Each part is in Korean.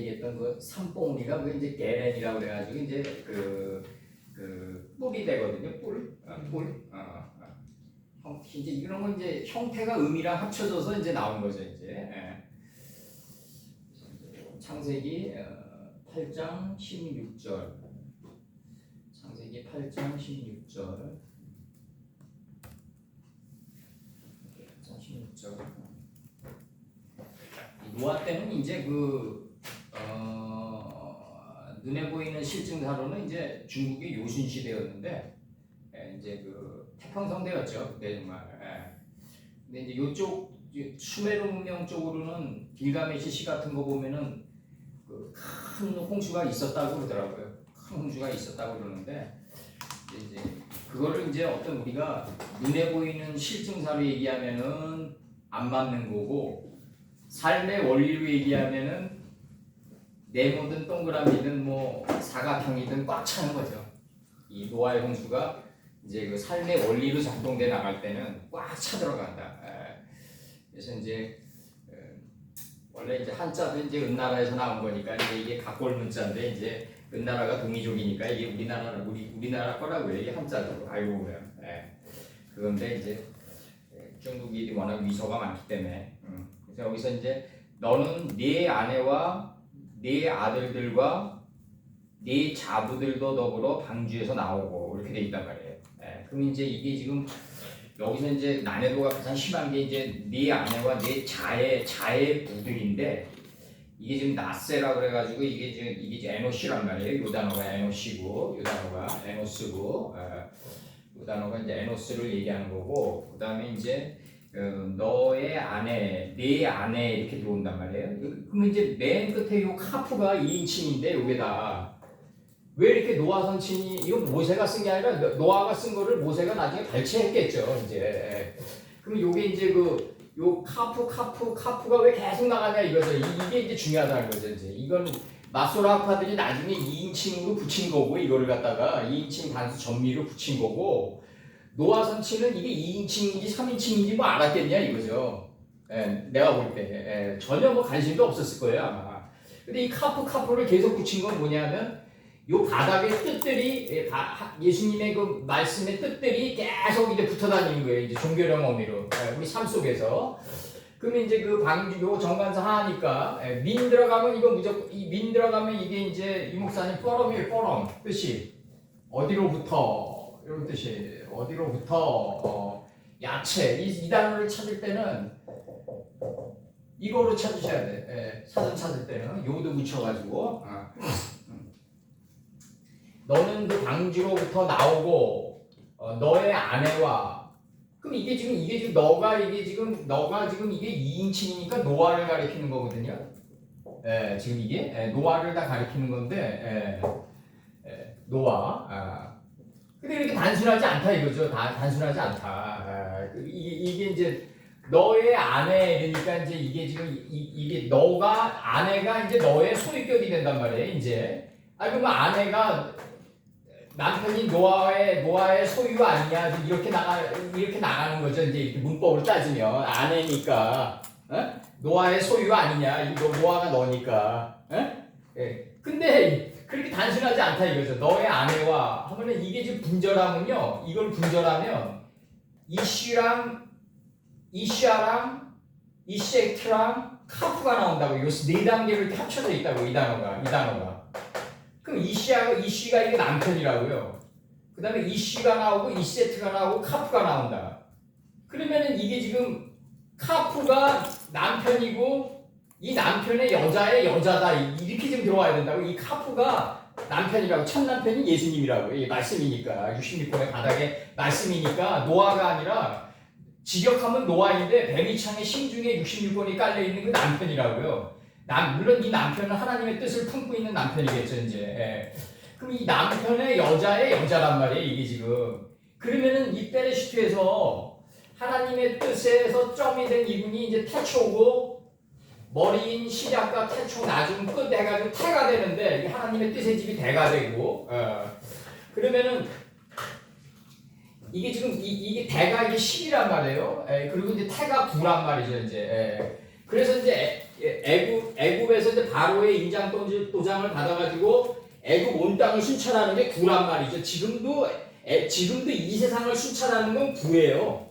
얘기했던 그 산봉우리가 그 이제 게렌이라고 그래가지고 이제 그 뿔이 되거든요. 뿔. 이제 이런 건 이제 형태가 음이랑 합쳐져서 이제 나온 거죠. 이제 창세기 8장 16절. 창세기 8장 16절. 16절. 노아 때는 이제 눈에 보이는 실증사로는 이제 중국의 요신 시대였는데 이제 그 태평성대였죠. 그때 정말. 근데 이제 요쪽 수메르 문명 쪽으로는 길가메시 시 같은 거 보면은 그 큰 홍수가 있었다고 그러더라고요. 큰 홍수가 있었다고 그러는데 이제 그거를 이제 어떤 우리가 눈에 보이는 실증사로 얘기하면은 안 맞는 거고, 삶의 원리로 얘기하면은 네모든 동그라미든 뭐 사각형이든 꽉 차는 거죠. 이 노아의 홍수가 이제 그 삶의 원리로 작동돼 나갈 때는 꽉 차 들어간다. 그래서 이제 원래 이제 한자도 이제 은나라에서 나온 거니까 이게 각골 문자인데 이제 은나라가 동이족이니까 이게 우리나라 거라고요. 이게 한자로 알고 보면. 그런데 이제 중국이 워낙 위서가 많기 때문에 그래서 여기서 이제 너는 네 아내와 네 아들들과 네 자부들도 더불어 방주에서 나오고 이렇게 돼 있단 말이에요. 그럼 이제 이게 지금 여기서 이제 난해도가 가장 심한 게 이제 네 아내와 네 자의 부들인데 이게 지금 나세라 그래가지고 이게 이제 에노시란 말이에요. 요 단어가 에노시고 요 단어가 에노스고 요 단어가 이제 에노스를 얘기하는 거고, 그 다음에 이제 너의 아내, 네 아내 이렇게 들어온단 말이에요. 그러면 이제 맨 끝에 요 카프가 2인칭인데 요게다 왜 이렇게 노아 선친이, 이건 모세가 쓴 게 아니라 노아가 쓴 거를 모세가 나중에 발췌했겠죠. 이제 그럼 요게 이제 요 카프가 왜 계속 나가냐 이거죠. 이게 이제 중요하다는 거죠. 이제 이건 마소라파들이 나중에 2인칭으로 붙인 거고, 이거를 갖다가 2인칭 단수 전미로 붙인 거고, 노아 선치는 이게 2인칭인지 3인칭인지 뭐 알았겠냐 이거죠. 내가 볼 때 전혀 뭐 관심도 없었을 거예요 아마. 근데 이 카프를 계속 붙인 건 뭐냐면 요 바닥의 뜻들이 예수님의 그 말씀의 뜻들이 계속 이제 붙어 다니는 거예요. 이제 종교령 의미로 우리 삶 속에서. 그러면 이제 그 방주 요 정관사 하니까 민 들어가면 이거 무조건 민 들어가면 이게 이제 이 목사님 뻐럼 뜻이 어디로부터 이런 뜻이 어디로부터 야채 이 단어를 찾을 때는 이거로 찾으셔야 돼. 사전 찾을 때는 요도 붙여가지고 너는 그 방주로부터 나오고 너의 아내와, 그럼 이게 지금 너가 지금 이게 2인칭이니까 노아를 가리키는 거거든요. 지금 이게 노아를 다 가리키는 건데 노아. 근데 이렇게 단순하지 않다 이거죠. 단순하지 않다. 이게 이제 너의 아내 이러니까 이제 이게 지금 이게 너가 아내가 이제 너의 소유격이 된단 말이에요. 이제 그러면 아내가 남편이 노아의 소유 아니냐 이렇게 나가는 거죠. 이제 이렇게 문법으로 따지면 아내니까 노아의 소유 아니냐, 노아가 너니까. 근데 그렇게 단순하지 않다 이거죠. 너의 아내와 하면은 이게 지금 분절하면요, 이걸 분절하면 이슈랑 이샤랑 이섹트랑 카프가 나온다고. 이 네 단계로 이렇게 합쳐져 있다고 이 단어가. 그럼 이씨가 이게 남편이라고요. 그 다음에 이씨가 나오고 이세트가 나오고 카프가 나온다. 그러면은 이게 지금 카프가 남편이고 이 남편의 여자의 여자다 이렇게 좀 들어와야 된다고. 이 카프가 남편이라고, 첫 남편이 예수님이라고. 이게 말씀이니까 66권의 바닥에 말씀이니까 노아가 아니라 직역하면 노아인데 뱀이창의 심중에 66권이 깔려 있는 그 남편이라고요. 물론 이 남편은 하나님의 뜻을 품고 있는 남편이겠죠, 이제. 그럼 이 남편의 여자의 여자란 말이에요, 이게 지금. 그러면은 이 베레시트에서 하나님의 뜻에서 점이 된 이분이 이제 태초고, 머리인 시작과 태초, 나중, 끝 해가지고 태가 되는데, 하나님의 뜻의 집이 대가 되고, 그러면은 이게 지금 이게 대가 이게 10이란 말이에요. 그리고 이제 태가 9란 말이죠, 이제. 그래서 이제 애굽에서 이제 바로의 인장 도장을 받아가지고 애굽 온 땅을 순찰하는 게 구란 말이죠. 지금도 이 세상을 순찰하는 건 구예요.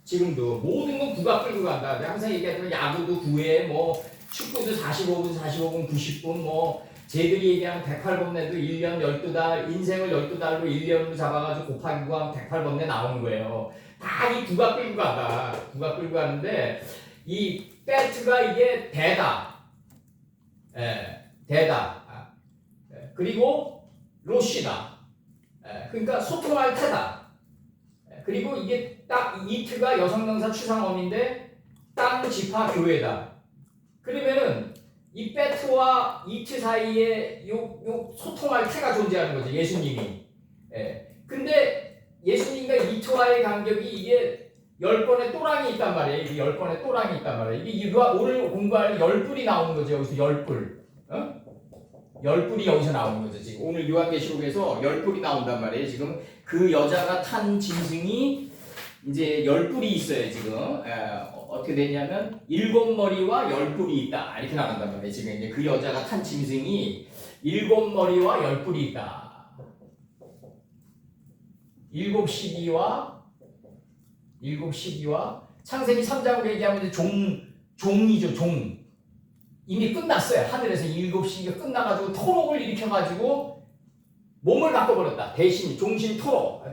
지금도 모든 건 구가 끌고 간다. 내가 항상 얘기하지만 야구도 구에 뭐 축구도 45분 90분 뭐 쟤들이 얘기하는 108번뇌도 1년 12달 인생을 12달로 1년으로 잡아가지고 곱하기 9하면 108번뇌 나오는 거예요. 다 이 구가 끌고 간다. 구가 끌고 가는데 이 배트가 이게 대다. 대다. 그리고 로시다. 그러니까 소통할 테다. 그리고 이게 딱 이트가 여성명사 추상어민데 땅, 지파, 교회다. 그러면은 이 배트와 이트 사이에 요 소통할 태가 존재하는 거죠. 예수님이. 근데 예수님과 이트와의 간격이 이게 10번의 또랑이 있단 말이에요. 이게 10번의 또랑이 있단 말이에요. 이게 오늘 공부할 10뿔이 나오는 거죠. 여기서 10뿔. 10뿔이 여기서 나오는 거죠. 지금 오늘 요한계시록에서 10뿔이 나온단 말이에요. 지금 그 여자가 탄 짐승이 이제 10뿔이 있어요. 지금 어떻게 되냐면 7머리와 10뿔이 있다. 이렇게 나간단 말이에요. 지금 이제 그 여자가 탄 짐승이 7머리와 10뿔이 있다. 7 시기와 창세기 3장으로 얘기하면 종이죠. 종. 이미 끝났어요. 하늘에서 7시기가 끝나가지고 토록을 일으켜가지고 몸을 바꿔버렸다. 대신 종신 토록.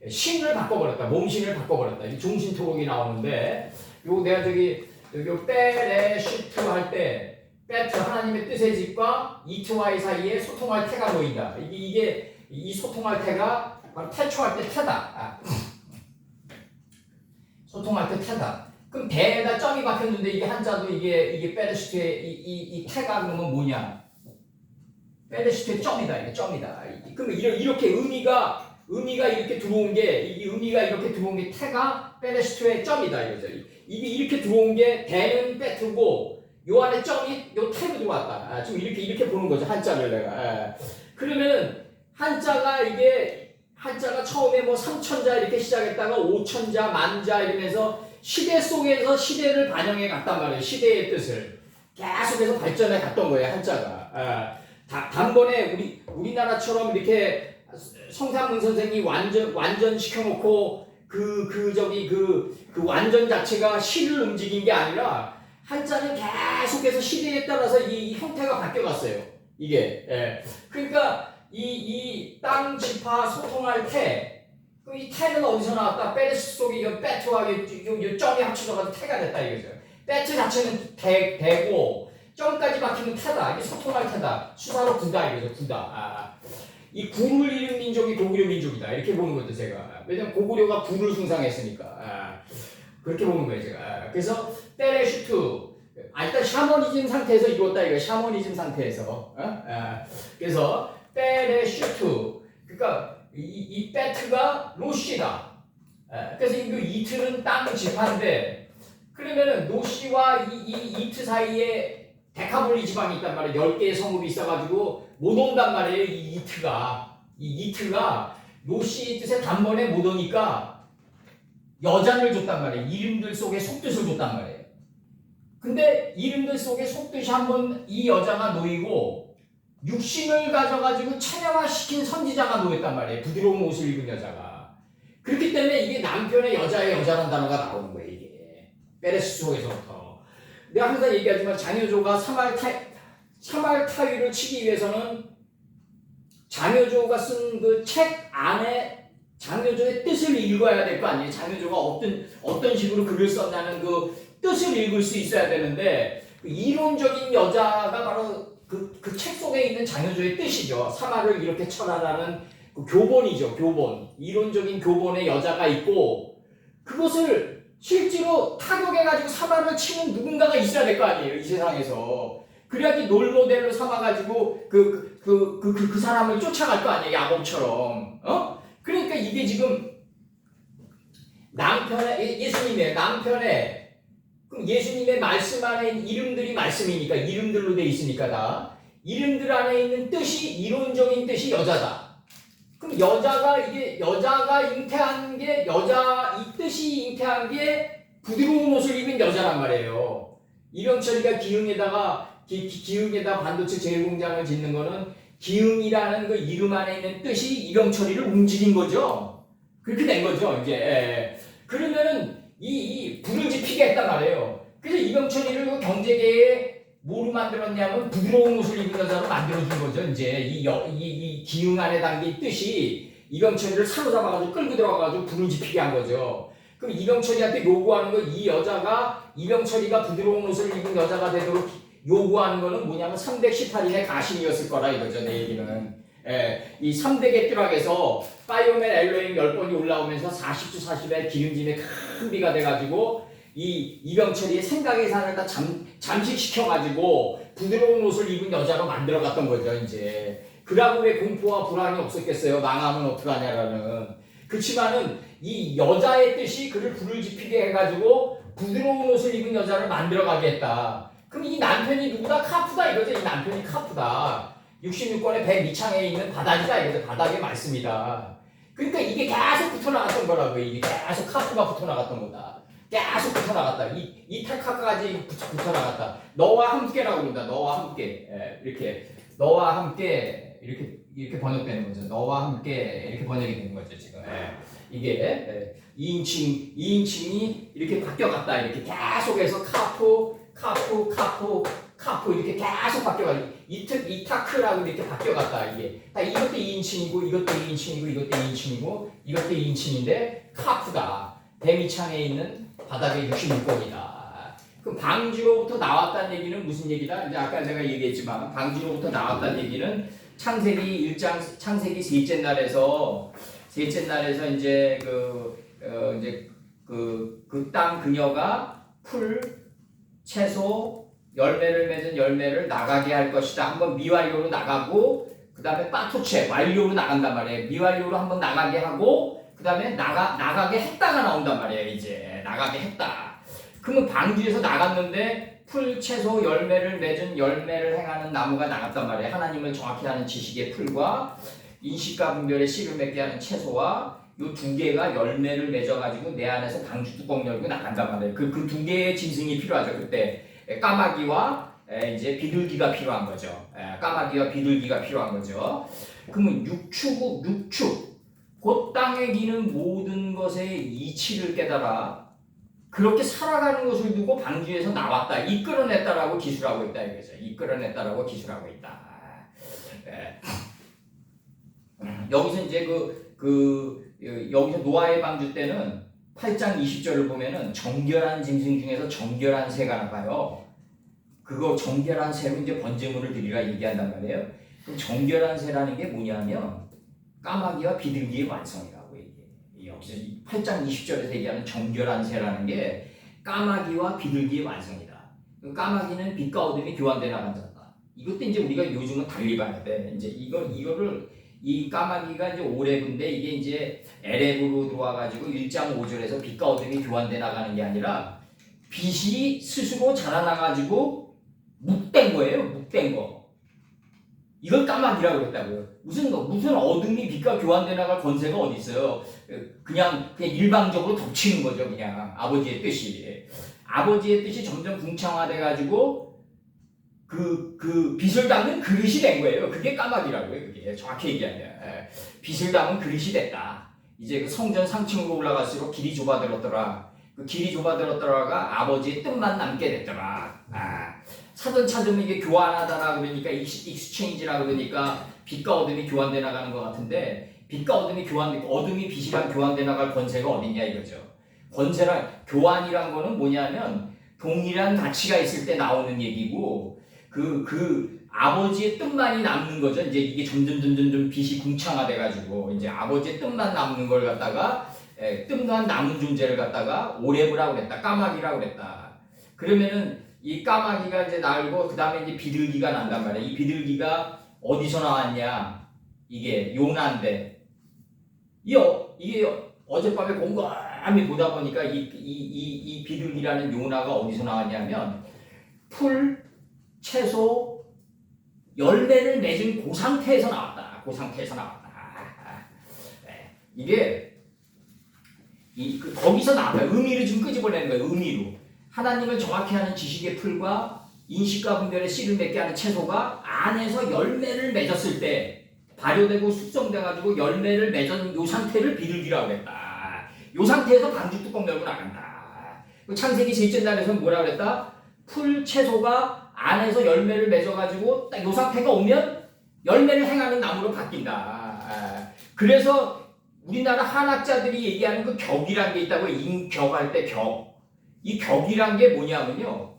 신을 바꿔버렸다. 몸신을 바꿔버렸다. 이 종신 토록이 나오는데 요 내가 요 베레시트 할 때 베트 하나님의 뜻의 집과 이트와의 사이에 소통할 태가 보인다. 이게 이 소통할 태가 바로 태초할 때 태다. 소통할 때 태다. 그럼 배에다 점이 박혔는데 이게 한자도 이게 베레시트의 이 태가 그러면 뭐냐? 베레시트의 점이다. 이게 점이다. 그러면 이렇게 의미가 이렇게 들어온 게 이 의미가 이렇게 들어온 게 태가 베레시트의 점이다 이거죠. 이게 이렇게 들어온 게 배는 베트고 요 안에 점이 요 태로 들어왔다. 지금 이렇게 보는 거죠. 한자를 내가. 그러면 한자가 처음에 뭐 3천자 이렇게 시작했다가 5천자, 만자 이러면서 시대 속에서 시대를 반영해 갔단 말이에요. 시대의 뜻을 계속해서 발전해 갔던 거예요. 한자가. 단번에 우리나라처럼 이렇게 성삼문 선생이 완전 시켜놓고 그 완전 자체가 시를 움직인 게 아니라 한자는 계속해서 시대에 따라서 이 형태가 바뀌어갔어요. 이게. 그러니까 이 땅, 지파, 소통할 태. 이 태는 어디서 나왔다? 베레스 속에 이 베트와 이 점이 합쳐져가지고 태가 됐다 이거죠. 베트 자체는 대고 점까지 박히면 태다. 이게 소통할 태다. 수사로 구다 이거죠. 구다. 이 구를 잃은 민족이 고구려 민족이다. 이렇게 보는 거죠 제가. 왜냐면 고구려가 구를 숭상했으니까. 그렇게 보는 거예요 제가. 그래서 베레슈트 일단 샤머니즘 상태에서 이뤘다 이거. 샤머니즘 상태에서. 그래서 베레슈트 그러니까 이 베트가 로시다. 그래서 이 이트는 땅 지파인데 그러면은 노시와 이 이트 사이에 데카볼리 지방이 있단 말이에요. 10개의 성읍이 있어가지고 못 온단 말이에요. 이 이트가 노시의 뜻에 단번에 못 오니까 여잔을 줬단 말이에요. 이름들 속에 속뜻을 줬단 말이에요. 근데 이름들 속에 속뜻이 한번 이 여자가 놓이고 육신을 가져가지고 찬양화시킨 선지자가 놓였단 말이에요. 부드러운 옷을 입은 여자가. 그렇기 때문에 이게 남편의 여자라는 단어가 나오는 거예요. 이게 베레스 속에서부터. 내가 항상 얘기하지만 장효조가 사말타위를 치기 위해서는 장효조가 쓴 그 책 안에 장효조의 뜻을 읽어야 될 거 아니에요. 장효조가 어떤 식으로 글을 썼냐는 그 뜻을 읽을 수 있어야 되는데 그 이론적인 여자가 바로 그 책 속에 있는 장효조의 뜻이죠. 사마를 이렇게 쳐라라는 그 교본이죠. 교본. 이론적인 교본의 여자가 있고 그것을 실제로 타격해가지고 사마를 치는 누군가가 있어야 될 거 아니에요. 이 세상에서. 그래야지 롤모델로 삼아가지고 그 사람을 쫓아갈 거 아니에요. 야곱처럼. 그러니까 이게 지금 예수님의 남편의 그럼 예수님의 말씀 안에 있는 이름들이 말씀이니까 이름들로 돼 있으니까 다 이름들 안에 있는 뜻이 이론적인 뜻이 여자다. 그럼 여자가 잉태한 게 이 뜻이 잉태한 게 부드러운 옷을 입은 여자란 말이에요. 이병철이가 기흥에다 반도체 제공장을 짓는 거는 기흥이라는 그 이름 안에 있는 뜻이 이병철이를 움직인 거죠. 그렇게 된 거죠. 이제 그러면은 이 불을 지피게 했단 말이에요. 그래서 이병철이를 그 경제계에 뭐로 만들었냐면 부드러운 옷을 입은 여자로 만들어준 거죠. 이제 이 기흥 안에 담긴 뜻이 이병철이를 사로잡아가지고 끌고 들어가가지고 불을 지피게 한 거죠. 그럼 이병철이한테 요구하는 거, 이 여자가 이병철이가 부드러운 옷을 입은 여자가 되도록 요구하는 거는 뭐냐면 318인의 가심이었을 거라 이거죠. 내 얘기는. 이 300의 뚜락에서 파이오맨 엘로임 10번이 올라오면서 40주 40의 기름짐의 큰 비가 돼가지고 이 이병철이의 생각의 산을 다 잠식시켜가지고 부드러운 옷을 입은 여자로 만들어갔던 거죠. 이제 그라고 왜 공포와 불안이 없었겠어요. 망하면 어떡하냐라는. 그렇지만은 이 여자의 뜻이 그를 불을 지피게 해가지고 부드러운 옷을 입은 여자를 만들어가게 했다. 그럼 이 남편이 누구다? 카프다 이거죠. 이 남편이 카프다. 66권의 백미창에 있는 바닥이다 이거죠. 바닥의 말씀이다. 그러니까 이게 계속 붙어나갔던 거라고요. 이게 계속 카프가 붙어나갔던 거다. 계속 붙어나갔다. 이 탈카까지 붙어나갔다. 너와 함께라고 그런다. 너와 함께. 이렇게 너와 함께 이렇게 번역되는 거죠. 너와 함께 이렇게 번역이 되는 거죠. 지금 이게 2인칭이 이렇게 바뀌어갔다. 이렇게 계속해서 카프 이렇게 계속 바뀌어가. 이 타크라고 이렇게 바뀌어갔다. 이게 이것도 2인칭이고 이것도 2인칭이고 이것도 2인칭이고 이것도 2인칭인데 카프다. 대미창에 있는 바닥의 66권이다. 그럼 방주로부터 나왔다는 얘기는 무슨 얘기다? 이제 아까 제가 얘기했지만 방주로부터 나왔다는 얘기는 창세기 1장 창세기 셋째 날에서 이제 그 땅 그녀가 풀 채소 열매를 맺은 열매를 나가게 할 것이다. 한번 미완료로 나가고 그 다음에 빠토체 완료로 나간단 말이에요. 미완료로 한번 나가게 하고 그 다음에 나가게 했다가 나온단 말이에요. 이제 나가게 했다. 그러면 방주에서 나갔는데 풀, 채소, 열매를 맺은 열매를 행하는 나무가 나갔단 말이에요. 하나님을 정확히 아는 지식의 풀과 인식과 분별의 씨를 맺게 하는 채소와 이 두 개가 열매를 맺어가지고 내 안에서 방주 뚜껑 열고 나간단 말이에요. 그 두 개의 짐승이 필요하죠. 그때 까마귀와 이제 비둘기가 필요한 거죠. 까마귀와 비둘기가 필요한 거죠. 그러면 육축 곧 땅에 기는 모든 것의 이치를 깨달아 그렇게 살아가는 것을 두고 방주에서 나왔다. 이끌어냈다라고 기술하고 있다 이거죠. 이끌어냈다라고 기술하고 있다. 여기서 이제 여기서 노아의 방주 때는 8장 20절을 보면은 정결한 짐승 중에서 정결한 새가 나가요. 그거 정결한 새로 이제 번제물을 드리라 얘기한단 말이에요. 그럼 정결한 새라는 게 뭐냐면 까마귀와 비둘기의 완성이라고 얘기해요. 여기서 8장 20절에서 얘기하는 정결한 새라는 게 까마귀와 비둘기의 완성이다. 까마귀는 빛과 어둠이 교환돼 나간 자다. 이것도 이제 우리가 요즘은 달리 봐야 돼. 이제 이거를 이 까마귀가 이제 오레브인데 이게 이제 에레브로 들어와가지고 1장 5절에서 빛과 어둠이 교환돼 나가는 게 아니라 빛이 스스로 자라나가지고 묵된 거예요. 묵된 거. 이걸 까마귀라고 그랬다고요. 무슨 어둠이 빛과 교환돼 나갈 권세가 어디 있어요? 그냥 일방적으로 덮치는 거죠. 그냥 아버지의 뜻이. 아버지의 뜻이 점점 궁창화돼가지고 그 빛을 담는 그릇이 된 거예요. 그게 까마귀라고요. 그게 정확히 얘기하면 빛을 담은 그릇이 됐다. 이제 그 성전 상층으로 올라갈수록 길이 좁아들었더라. 그 길이 좁아들었더라가 아버지의 뜻만 남게 됐더라. 사전 찾으면 이게 교환하다라 그러니까 익스체인지라 그러니까 빛과 어둠이 교환돼 나가는 것 같은데 빛과 어둠이 어둠이 빛이랑 교환돼 나갈 권세가 어딨냐 이거죠. 권세란 교환이란 거는 뭐냐면 동일한 가치가 있을 때 나오는 얘기고 그 아버지의 뜻만이 남는 거죠. 이제 이게 점점 빛이 궁창화돼가지고 이제 아버지의 뜻만 남는 걸 갖다가 뜻만 남은 존재를 갖다가 오레브라고 그랬다. 까마귀라고 그랬다. 그러면은 이 까마귀가 이제 날고 그 다음에 이제 비둘기가 난단 말이야. 이 비둘기가 어디서 나왔냐? 이게 요나인데 이게 어젯밤에 곰곰이 보다 보니까 이 비둘기라는 요나가 어디서 나왔냐면 풀, 채소, 열매를 맺은 그 상태에서 나왔다. 그 상태에서 나왔다. 이게 거기서 나왔다. 의미를 좀 끄집어내는 거예요. 의미로. 하나님을 정확히 아는 지식의 풀과 인식과 분별의 씨를 맺게 하는 채소가 안에서 열매를 맺었을 때 발효되고 숙성돼가지고 열매를 맺은 요 상태를 비둘기라고 했다. 요 상태에서 방주 뚜껑 열고 나간다. 창세기 셋째 날에서는 뭐라고 그랬다? 풀 채소가 안에서 열매를 맺어가지고 딱 요 상태가 오면 열매를 행하는 나무로 바뀐다. 그래서 우리나라 한학자들이 얘기하는 그 격이란 게 있다고. 인격할 때 격. 이 격이란 게 뭐냐면요.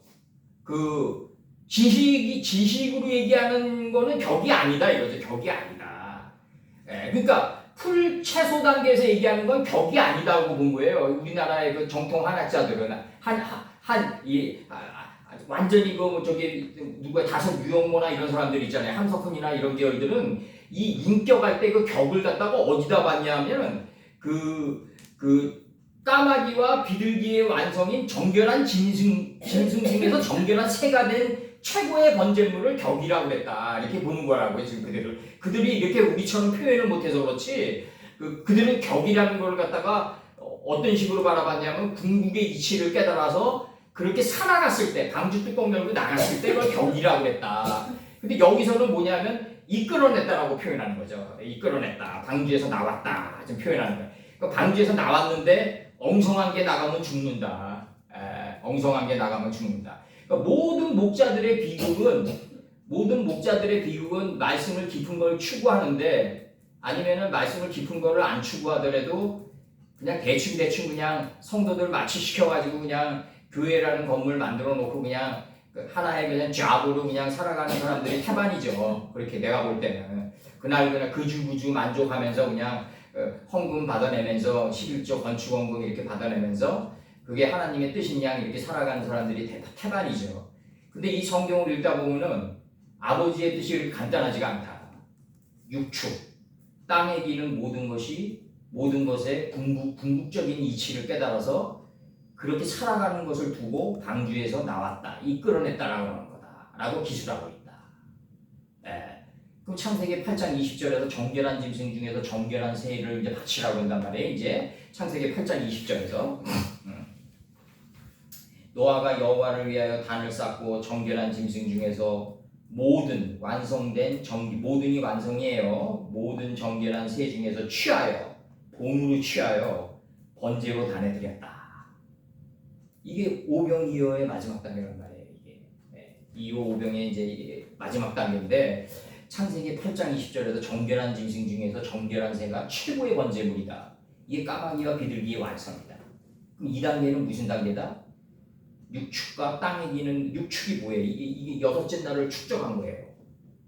그 지식으로 얘기하는 거는 격이 아니다 이거죠. 격이 아니다. 그러니까 풀 채소 단계에서 얘기하는 건 격이 아니다고 본 거예요. 우리나라의 그 정통 한학자들은 완전히 저기 누가 다섯 유영모나 이런 사람들 있잖아요. 함석헌이나 이런 계열들은 이 인격할 때 그 격을 갖다가 어디다 봤냐면 그 까마귀와 비둘기의 완성인 정결한 짐승 중에서 정결한 새가 된 최고의 번제물을 격이라고 했다. 이렇게 보는 거라고요. 지금 그들이 이렇게 우리처럼 표현을 못해서 그렇지 그들은 격이라는 걸 갖다가 어떤 식으로 바라봤냐면 궁극의 이치를 깨달아서 그렇게 살아갔을 때 방주 뚜껑 열고 나갔을 때 그걸 격이라고 했다. 근데 여기서는 뭐냐면 이끌어냈다라고 표현하는 거죠. 이끌어냈다. 방주에서 나왔다. 지금 표현하는 거예요. 그러니까 방주에서 나왔는데 엉성한 게 나가면 죽는다. 엉성한 게 나가면 죽는다. 그러니까 모든 목자들의 비극은 말씀을 깊은 걸 추구하는데 아니면은 말씀을 깊은 거를 안 추구하더라도 그냥 대충 그냥 성도들 마취시켜가지고 그냥 교회라는 건물 만들어 놓고 그냥 하나의 그냥 잡으로 그냥 살아가는 사람들이 태반이죠. 그렇게 내가 볼 때는 그날 그주 만족하면서 그냥 헌금 받아내면서 11조 건축원금 이렇게 받아내면서 그게 하나님의 뜻인 양 이렇게 살아가는 사람들이 태반이죠. 근데 이 성경을 읽다 보면은 아버지의 뜻이 그렇게 간단하지가 않다. 육축, 땅에 기는 모든 것의 궁극적인 이치를 깨달아서 그렇게 살아가는 것을 두고 방주에서 나왔다. 이끌어냈다라고 하는 거다. 라고 기술하고 있다. 그럼 창세기 8장 20절에서 정결한 짐승 중에서 정결한 새를 이제 바치라고 한단 말이에요. 이제 창세기 8장 20절에서 노아가 여호와를 위하여 단을 쌓고 정결한 짐승 중에서 모든 완성된 모든이 완성이에요. 모든 정결한 새 중에서 본으로 취하여 번제로 단에 드렸다. 이게 오병이어의 마지막 단계란 말이에요. 이게 이호 오병의 이제 마지막 단계인데 창세기 8장 20절에서 정결한 짐승 중에서 정결한 새가 최고의 번제물이다. 이게 까마귀와 비둘기의 완성이다. 그럼 이 단계는 무슨 단계다? 육축과 땅에 기는 육축이 뭐예요? 이게 여섯째 날을 축적한 거예요.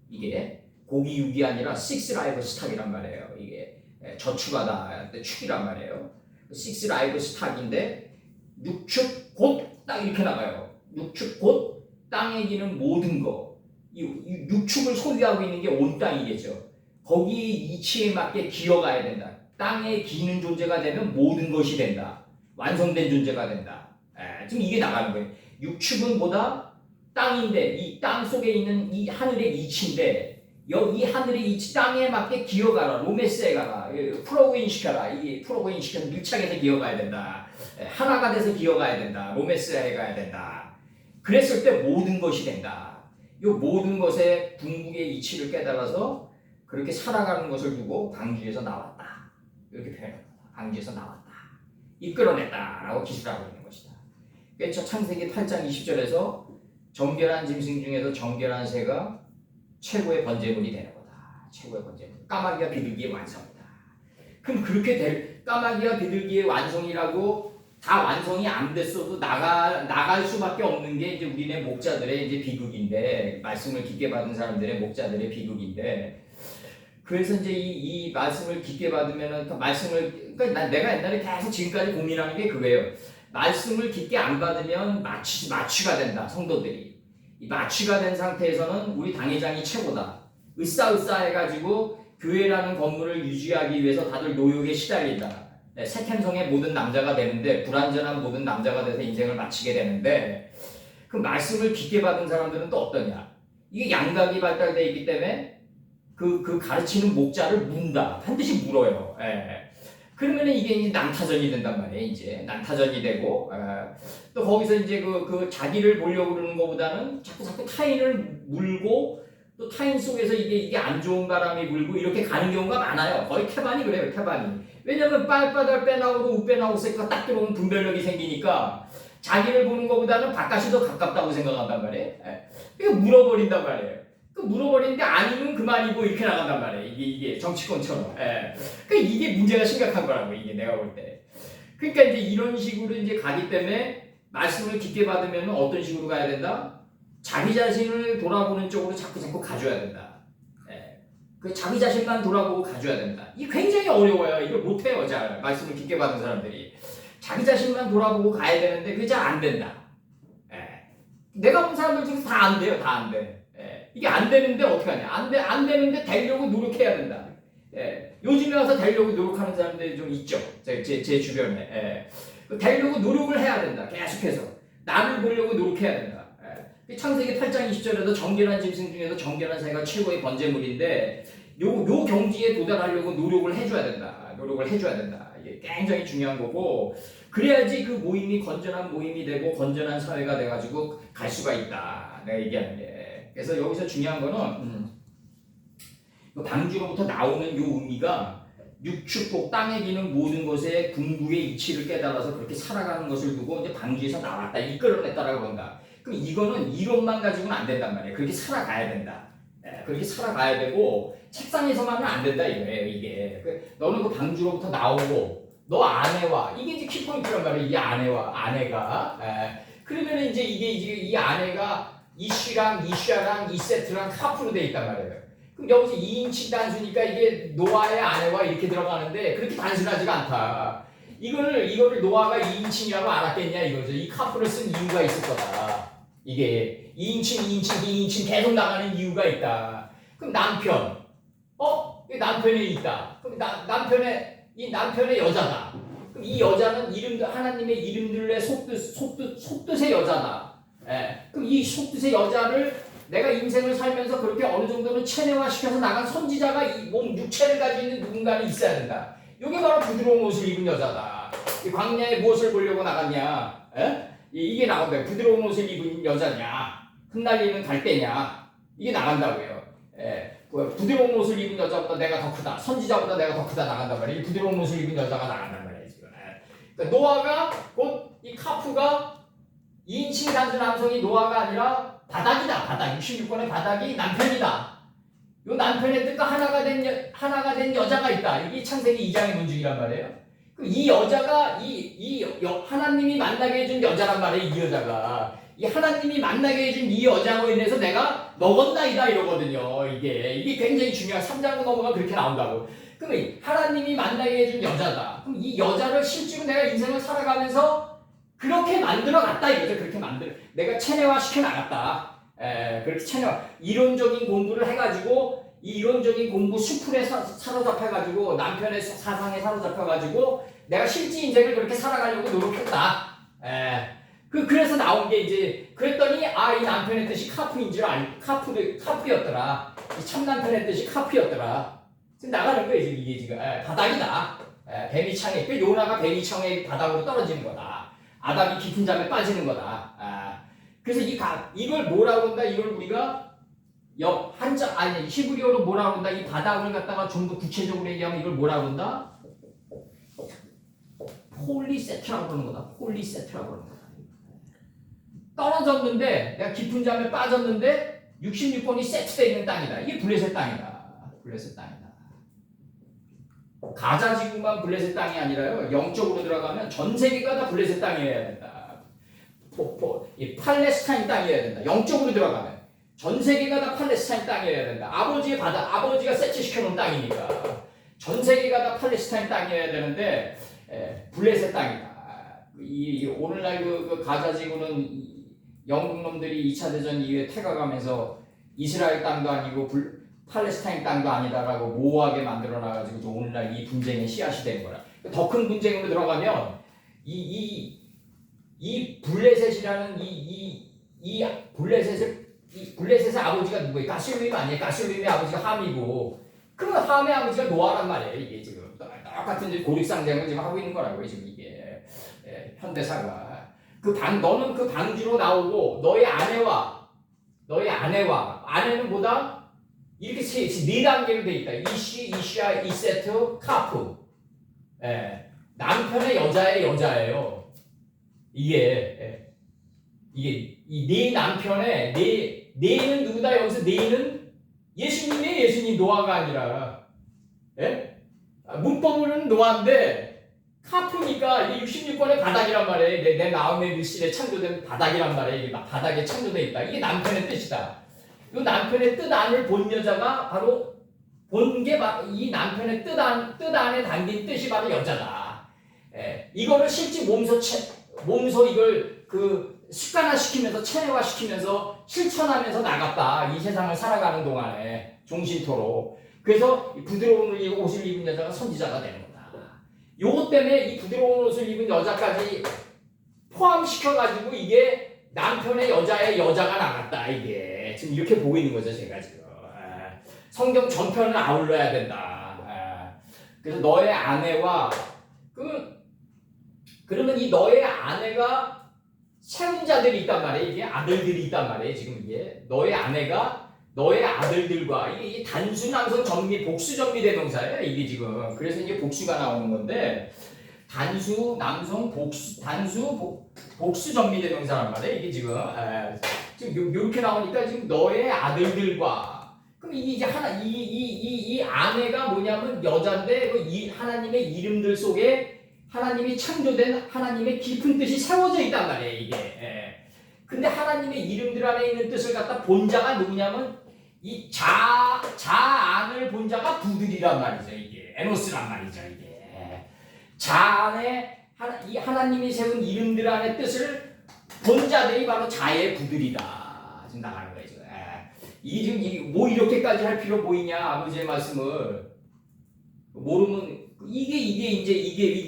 이게 고기 육이 아니라 식스 라이브 스탁이란 말이에요. 이게 저축하다 축이란 말이에요. 식스 라이브 스탁인데 육축 곧 딱 이렇게 나가요. 육축 곧 땅에 기는 모든 거. 이 육축을 소유하고 있는 게 온 땅이겠죠. 거기 이치에 맞게 기어가야 된다. 땅에 기는 존재가 되면 모든 것이 된다. 완성된 존재가 된다. 지금 이게 나가는 거예요. 육축은 뭐다? 땅인데 이 땅 속에 있는 이 하늘의 이치인데 이 하늘의 이치 땅에 맞게 기어가라. 로메스에 가라. 프로그인 시켜라. 이 프로그인 시켜서 밀착해서 기어가야 된다. 하나가 돼서 기어가야 된다. 로메스에 가야 된다. 그랬을 때 모든 것이 된다. 이 모든 것의 궁극의 이치를 깨달아서 그렇게 살아가는 것을 두고 방주에서 나왔다. 이렇게 표현합니다. 방주에서 나왔다. 이끌어냈다라고 기술하고 있는 것이다. 그래서 창세기 8장 20절에서 정결한 짐승 중에서 정결한 새가 최고의 번제물이 되는 거다. 최고의 번제물. 까마귀와 비둘기의 완성이다. 그럼 그렇게 될 까마귀와 비둘기의 완성이라고 다 완성이 안 됐어도 나갈 수밖에 없는 게 이제 우리네 목자들의 이제 비극인데 말씀을 깊게 받은 사람들의 목자들의 비극인데 그래서 이제 이 말씀을 깊게 받으면은 그러니까 내가 옛날에 계속 지금까지 고민하는 게 그거예요. 말씀을 깊게 안 받으면 마취가 된다. 성도들이 이 마취가 된 상태에서는 우리 당회장이 최고다. 으쌰으쌰해가지고 교회라는 건물을 유지하기 위해서 다들 노역에 시달린다. 세캔성의 모든 남자가 되는데 불완전한 모든 남자가 돼서 인생을 마치게 되는데 그 말씀을 깊게 받은 사람들은 또 어떠냐? 이게 양각이 발달되어 있기 때문에 그 가르치는 목자를 문다. 반드시 물어요. 그러면은 이게 이제 난타전이 된단 말이에요. 이제 난타전이 되고 또 거기서 이제 그 자기를 보려고 그러는 것보다는 자꾸 타인을 물고 또 타인 속에서 이게 안 좋은 바람이 불고 이렇게 가는 경우가 많아요. 거의 태반이 그래요. 태반이. 왜냐면 빨바닥 빼나오고 우빼나오고 세가 딱 들어오면 분별력이 생기니까 자기를 보는 것보다는 바깥이 더 가깝다고 생각한단 말이에요. 그러니까 물어버린단 말이에요. 그 물어버리는데 아니면 그만이고 이렇게 나간단 말이에요. 이게 정치권처럼. 그러니까 이게 문제가 심각한 거라고 이게 내가 볼 때. 그러니까 이제 이런 식으로 이제 가기 때문에 말씀을 깊게 받으면 어떤 식으로 가야 된다? 자기 자신을 돌아보는 쪽으로 자꾸 가줘야 된다. 그 자기 자신만 돌아보고 가줘야 된다. 이게 굉장히 어려워요. 이걸 못해요. 잘 말씀을 깊게 받은 사람들이. 자기 자신만 돌아보고 가야 되는데 그게 잘 안 된다. 내가 본 사람들 중에서 다 안 돼요. 다 안 돼. 이게 안 되는데 어떡하냐. 안 되는데 되려고 노력해야 된다. 요즘에 와서 되려고 노력하는 사람들이 좀 있죠. 제 주변에. 되려고 노력을 해야 된다. 계속해서. 나를 보려고 노력해야 된다. 창세기 8장 20절에도 정결한 짐승 중에서 정결한 새가 최고의 번제물인데 요 경지에 도달하려고 노력을 해줘야 된다. 노력을 해줘야 된다. 이게 굉장히 중요한 거고 그래야지 그 모임이 건전한 모임이 되고 건전한 사회가 돼가지고 갈 수가 있다. 내가 얘기하는 게. 그래서 여기서 중요한 거는 방주로부터 나오는 요 의미가 육축복 땅에 기는 모든 것의 궁극의 이치를 깨달아서 그렇게 살아가는 것을 두고 이제 방주에서 나왔다. 이끌어냈다라고 그런다. 그럼 이거는 이론만 가지고는 안 된단 말이에요. 그렇게 살아가야 된다. 그렇게 살아가야 되고 책상에서만은 안 된다 이거예요. 이게 너는 그 방주로부터 나오고 너 아내와 이게 이제 키포인트란 말이에요. 이 아내가 그러면 이제 이게 이 아내가 이슈랑 이샤랑 이세트랑 카프로 돼 있단 말이에요. 그럼 여기서 2인칭 단수니까 이게 노아의 아내와 이렇게 들어가는데 그렇게 단순하지가 않다. 이거를 노아가 2인칭이라고 알았겠냐 이거죠. 이 카프를 쓴 이유가 있을 거다. 이게 2인칭 계속 나가는 이유가 있다. 그럼 남편에 있다. 그럼 남편의 여자다. 그럼 이 여자는 하나님의 이름들의 속뜻의 여자다. 그럼 이 속뜻의 여자를 내가 인생을 살면서 그렇게 어느 정도는 체내화시켜서 나간 선지자가 이 몸 육체를 가지고 있는 누군가는 있어야 된다. 이게 바로 부드러운 옷을 입은 여자다. 이 광야에 무엇을 보려고 나갔냐? 이게 나온다. 부드러운 옷을 입은 여자냐? 흩날리는 갈대냐? 이게 나간다고요. 부드러운 옷을 입은 여자보다 내가 더 크다. 선지자보다 내가 더 크다 나간단 말이에요. 이 부드러운 옷을 입은 여자가 나간단 말이에요. 지금. 그러니까 노아가 곧 이 카프가 2인칭 단수 남성이 노아가 아니라 바닥이다. 바닥. 66권의 바닥이 남편이다. 요 남편의 뜻과 하나가 된 여자가 있다. 이게 창세기 2장의 문중이란 말이에요. 이 여자가 하나님이 만나게 해준 여자란 말이에요. 이 여자가 이 하나님이 만나게 해준 이 여자로 인해서 내가 먹었나이다 이러거든요. 이게 굉장히 중요한 3장으로 넘어가면 그렇게 나온다고. 그럼 하나님이 만나게 해준 여자다. 그럼 이 여자를 실제로 내가 인생을 살아가면서 그렇게 만들어갔다 이거죠. 그렇게 내가 체내화 시켜나갔다. 그렇게 이론적인 공부를 해가지고 이 이론적인 공부 수풀에 사로잡혀가지고 남편의 사상에 사로잡혀가지고 내가 실제 인생을 그렇게 살아가려고 노력했다. 그래서 나온 게 이제 그랬더니 이 남편의 뜻이 카프인 줄 카프였더라. 이 참 남편의 뜻이 카프였더라. 지금 나가는 거예요. 이게 지금 바닥이다. 뱀이창에 요나가 뱀이창의 바닥으로 떨어지는 거다. 아담이 깊은 잠에 빠지는 거다. 그래서 이걸 뭐라고 한다? 이걸 우리가 히브리어로 뭐라고 한다? 이 바닥을 갖다가 좀 더 구체적으로 얘기하면 이걸 뭐라고 한다? 폴리세트라고 그러는 거다. 폴리세트라고 그러는 거다. 떨어졌는데 내가 깊은 잠에 빠졌는데 66번이 세트되어 있는 땅이다. 이게 블레셋 땅이다. 블레셋 땅이다. 가자 지구만 블레셋 땅이 아니라요. 영적으로 들어가면 전 세계가 다 블레셋 땅이어야 된다. 이 팔레스타인 땅이어야 된다. 영적으로 들어가면 전 세계가 다 팔레스타인 땅이어야 된다. 아버지가 세트시켜놓은 땅이니까 전 세계가 다 팔레스타인 땅이어야 되는데 블레셋 땅이다. 오늘날 그 가자 지구는 영국 놈들이 2차 대전 이후에 태가가면서 이스라엘 땅도 아니고 팔레스타인 땅도 아니다라고 모호하게 만들어놔가지고 오늘날 이 분쟁의 씨앗이 된 거라. 더 큰 분쟁으로 들어가면 이 블레셋이라는 이 블레셋의 아버지가 누구예요? 가슬루임 아니에요? 가슬루임의 아버지가 함이고, 그러면 함의 아버지가 노아란 말이에요. 이게 지금 똑같은 이제 고립상쟁을 지금 하고 있는 거라고요. 지금 이게 현대사가 너는 그 방주로 나오고 아내는 뭐다? 이렇게 네 단계로 돼 있다. 이시아, 이세트, 카프. 남편의 여자의 여자예요. 이게 이 네 남편의 네는 누구다? 여기서 네는 예수님 노아가 아니라 문법으로는 노아인데 카프니까 이게 66권의 바닥이란 말이에요. 내 마음의 밀실에 창조된 바닥이란 말이에요. 이게 바닥에 창조되어 있다. 이게 남편의 뜻이다. 이 남편의 뜻 안을 본 여자가 바로 본 게 이 남편의 뜻 안에 담긴 뜻이 바로 여자다. 이거를 실제 몸소 이걸 습관화시키면서 체내화시키면서 실천하면서 나갔다. 이 세상을 살아가는 동안에 종신토로. 그래서 부드러운 옷을 입은 여자가 선지자가 되는 거다. 요것 때문에 이 부드러운 옷을 입은 여자까지 포함시켜가지고 이게 남편의 여자의 여자가 나갔다. 이게 지금 이렇게 보고 있는 거죠. 제가 지금 성경 전편을 아울러야 된다. 그래서 너의 아내와 그러면 이 너의 아내가 세운 자들이 있단 말이에요. 이게 아들들이 있단 말이에요. 지금 이게 너의 아내가 너의 아들들과 이게 단수 남성 전미 복수 전미 대명사예요. 이게 지금 그래서 이제 복수가 나오는 건데 단수 남성 복수 전미 대명사란 말이에요. 이게 지금 이렇게 나오니까 지금 너의 아들들과 그럼 이게 이제 이 아내가 뭐냐면 여자인데 하나님의 이름들 속에 하나님이 창조된 하나님의 깊은 뜻이 세워져 있단 말이에요. 이게. 근데 하나님의 이름들 안에 있는 뜻을 갖다 본 자가 누구냐면 이 자안을 본 자가 부들이란 말이죠. 이게 에노스란 말이죠. 이게 자 안에 이 하나님이 세운 이름들 안에 뜻을 본 자들이 바로 자의 부들이다. 지금 나가는 거예요. 이게 지금 뭐 이렇게까지 할 필요 보이냐 아버지의 말씀을 모르면. 이게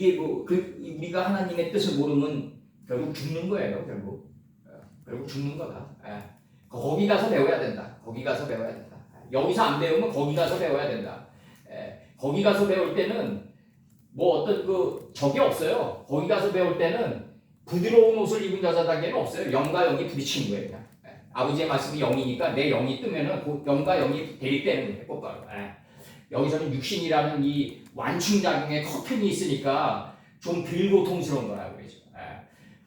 우리가 하나님의 뜻을 모르면 결국 죽는 거예요. 결국 죽는 거다. 거기 가서 배워야 된다. 여기서 안 배우면 거기 가서 배워야 된다. 거기 가서 배울 때는 뭐 어떤 적이 없어요. 거기 가서 배울 때는 부드러운 옷을 입은 여자 단계는 없어요. 영과 영이 부딪히는 거예요. 그냥. 아버지의 말씀이 영이니까 내 영이 뜨면은 그 영과 영이 대립되는 거예요. 곧바로. 여기서는 육신이라는 이 완충작용의 커튼이 있으니까 좀 덜 고통스러운 거라고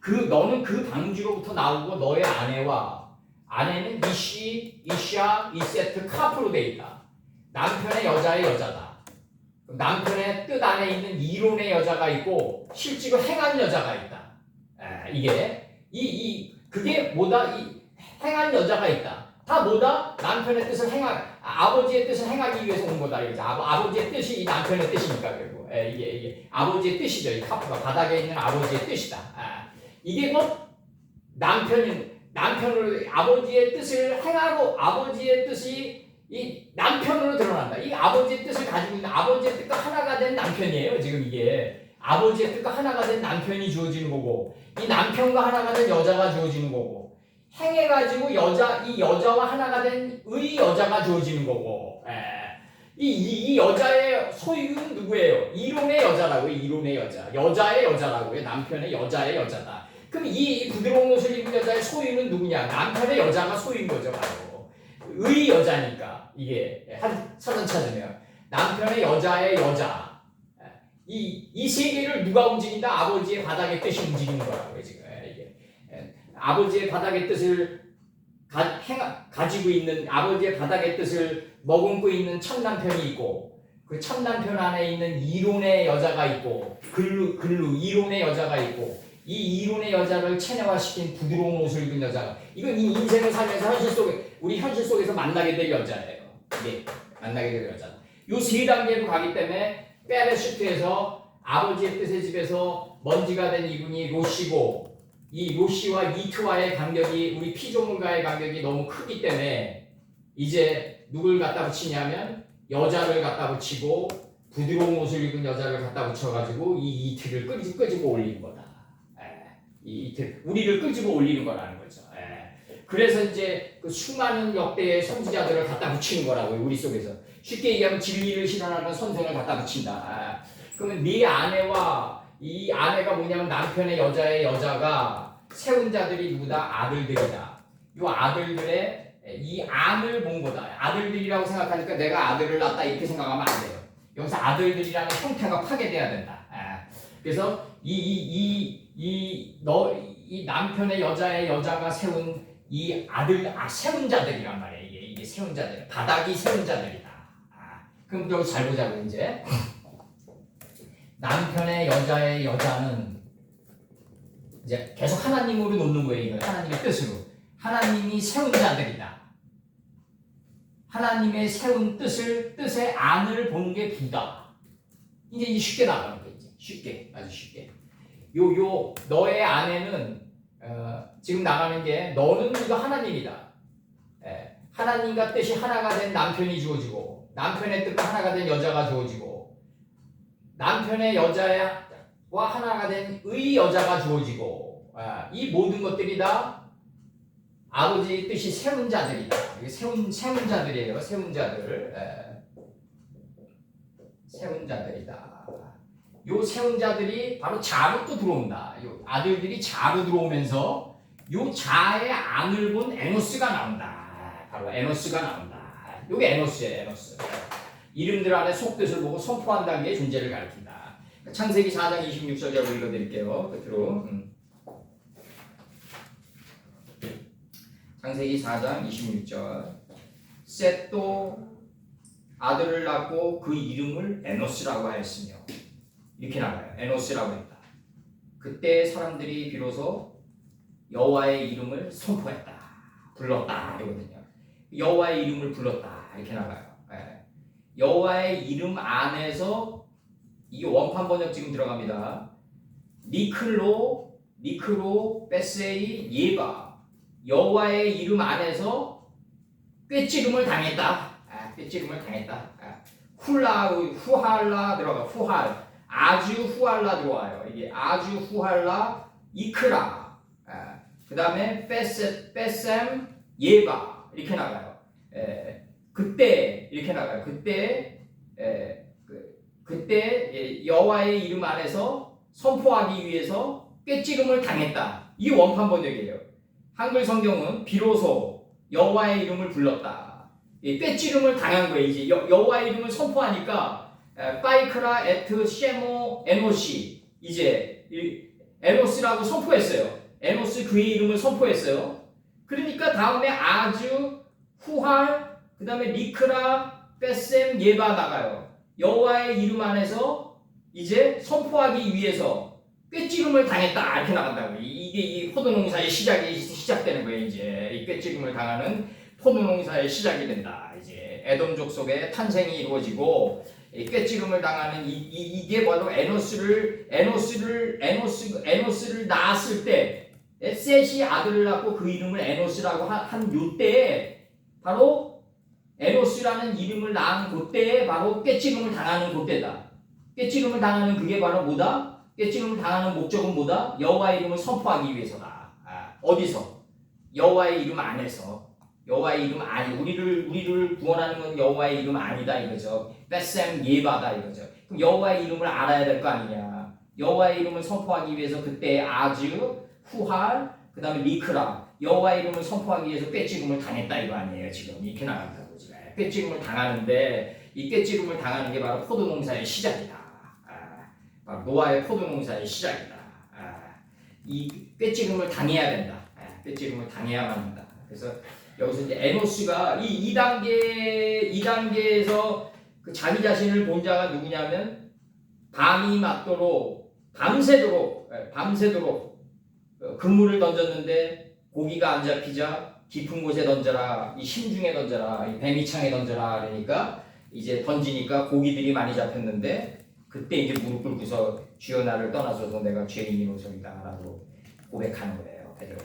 그러죠. 너는 그 방주로부터 나오고 너의 아내는 이시아, 이세트, 카프로 돼 있다. 남편의 여자의 여자다. 남편의 뜻 안에 있는 이론의 여자가 있고 실제로 행한 여자가 있다. 그게 뭐다? 이 행한 여자가 있다. 다 뭐다? 남편의 뜻을 아버지의 뜻을 행하기 위해서 온 거다. 이거죠. 아버지의 뜻이 이 남편의 뜻이니까 결국 이게 아버지의 뜻이죠. 이 카프가 바닥에 있는 아버지의 뜻이다. 이게 뭐 남편으로 아버지의 뜻을 행하고 아버지의 뜻이 이 남편으로 드러난다. 이 아버지의 뜻을 가지고 있는 아버지의 뜻과 하나가 된 남편이에요. 지금 이게 아버지의 뜻과 하나가 된 남편이 주어지는 거고 이 남편과 하나가 된 여자가 주어지는 거고. 행해가지고 이 여자와 하나가 된 의 여자가 주어지는 거고, 이 여자의 소유는 누구예요? 이론의 여자라고요. 이론의 여자의 여자라고요. 남편의 여자의 여자다. 그럼 이 부드러운 옷을 입은 여자의 소유는 누구냐? 남편의 여자가 소유인 거죠, 바로. 의 여자니까 이게 사전 찾으면 남편의 여자의 여자. 이 세계를 누가 움직인다? 아버지의 바닥의 뜻이 움직이는 거라고요, 지금. 아버지의 바닥의 뜻을 가지고 있는 아버지의 바닥의 뜻을 머금고 있는 첫 남편이 있고 그 첫 남편 안에 있는 이론의 여자가 있고 글루 이론의 여자가 있고 이 이론의 여자를 체내화시킨 부드러운 옷을 입은 여자가 이건 이 인생을 살면서 우리 현실 속에서 만나게 될 여자예요. 이게 만나게 될 여자. 요 세 단계로 가기 때문에 페레슈트에서 아버지의 뜻의 집에서 먼지가 된 이분이 롯이고 이 롯이와 이트와의 간격이 우리 피조물과의 간격이 너무 크기 때문에 이제 누굴 갖다 붙이냐면 여자를 갖다 붙이고 부드러운 옷을 입은 여자를 갖다 붙여가지고 이 이트를 끄집어 올리는 거다. 이 이트 우리를 끄집어 올리는 거라는 거죠. 그래서 이제 그 수많은 역대의 선지자들을 갖다 붙이는 거라고요. 우리 속에서 쉽게 얘기하면 진리를 실현하는 선생을 갖다 붙인다. 그러면 네 아내와 이 아내가 뭐냐면 남편의 여자의 여자가 세운 자들이 누구다? 아들들이다. 이 아들들의 이 안을 본 거다. 아들들이라고 생각하니까 내가 아들을 낳았다 이렇게 생각하면 안 돼요. 여기서 아들들이라는 형태가 파괴돼야 된다. 그래서 이 남편의 여자의 여자가 세운 이 아들 세운 자들이란 말이에요. 이게 세운 자들, 바닥이 세운 자들이다. 그럼 여기 잘 보자고 이제 남편의 여자의 여자는 이제 계속 하나님으로 놓는 거예요. 이거 하나님의 뜻으로 하나님이 세운 자들이다. 하나님의 세운 뜻의 안을 본 게 부다. 이제 쉽게 나가는 거예요. 쉽게, 아주 쉽게. 너의 아내는 지금 나가는 게 너는 이거 하나님이다. 하나님과 뜻이 하나가 된 남편이 주어지고 남편의 뜻과 하나가 된 여자가 주어지고 남편의 여자와 하나가 된 의 여자가 주어지고 이 모든 것들이 다 아버지의 뜻이 세운 자들이다. 이게 세운 자들이에요. 세운 자들. 세운 자들이다. 요 세운 자들이 바로 자로 또 들어온다. 요 아들들이 자로 들어오면서 요 자의 안을 본 에노스가 나온다. 바로 에노스가 나온다. 요게 에노스예요. 에노스. 이름들 안에 속뜻을 보고 선포한다는 게 존재를 가리킨다. 창세기 4장 26절 제가 읽어드릴게요. 끝으로. 창세기 4장 26절. 셋도 아들을 낳고 그 이름을 에노스라고 하였으며 이렇게 나와요. 에노스라고 했다. 그때 사람들이 비로소 여호와의 이름을 선포했다. 불렀다. 이거거든요. 여호와의 이름을 불렀다. 이렇게 나와요. 여호와의 이름 안에서 이게 원판 번역 지금 들어갑니다. 니크로 베세이 예바 여호와의 이름 안에서 꾀찌름을 당했다. 꾀찌름을 당했다. 후할라 들어가. 후할 아주 후할라 들어와요. 이게 아주 후할라 이크라. 그 다음에 빼셈 예바 이렇게 나가요. 그때 이렇게 나가요. 그때 여호와의 이름 안에서 선포하기 위해서 꾀찌름을 당했다. 이 원판 번역이에요. 한글 성경은 비로소 여호와의 이름을 불렀다. 꾀찌름을 당한 거예요. 이제 여호와의 이름을 선포하니까 파이크라 에트 셰모 에노시 이제 에노스라고 선포했어요. 에노스 그의 이름을 선포했어요. 그러니까 다음에 아주 후할 그 다음에 리크라 빼셈 예바 나가요. 여호와의 이름 안에서 이제 선포하기 위해서 꾀찌름을 당했다 이렇게 나간다고. 이게 이 포도농사의 시작되는 거예요. 이제 이 꾀찌름을 당하는 포도농사의 시작이 된다. 이제 에돔족 속에 탄생이 이루어지고 꾀찌름을 당하는 이게 바로 에노스를 낳았을 때 셋이 아들을 낳고 그 이름을 에노스라고 한 요때에 바로 에노스라는 이름을 낳은 그때에 바로 꾀찌름을 당하는 그때다. 꾀찌름을 당하는 그게 바로 뭐다? 꾀찌름을 당하는 목적은 뭐다? 여호와의 이름을 선포하기 위해서다. 어디서? 여호와의 이름 안에서. 여호와의 이름 아니 우리를 구원하는 건 여호와의 이름 아니다 이거죠. 베셈 예바다 이거죠. 그럼 여호와의 이름을 알아야 될 거 아니냐. 여호와의 이름을 선포하기 위해서 그때 아주 후할 그 다음에 리크라 여호와의 이름을 선포하기 위해서 꾀찌름을 당했다 이거 아니에요. 지금 이렇게 나간다고. 꾀찌름을 당하는데 이 꾀찌름을 당하는 게 바로 포도농사의 시작이다. 바로 노아의 포도농사의 시작이다. 이 꾀찌름을 당해야 된다. 꾀찌름을 당해야만 한다. 그래서 여기서 이제 에노스가 이 2단계에서 그 자기 자신을 본 자가 누구냐면 밤이 맞도록 밤새도록 그물을 던졌는데 고기가 안 잡히자 깊은 곳에 던져라, 이 심중에 던져라, 이 뱀이창에 던져라 그러니까 이제 던지니까 고기들이 많이 잡혔는데 그때 이제 무릎 꿇고서 주여 나를 떠나소서 내가 죄인이로소이다라고 고백하는 거예요. 베드로가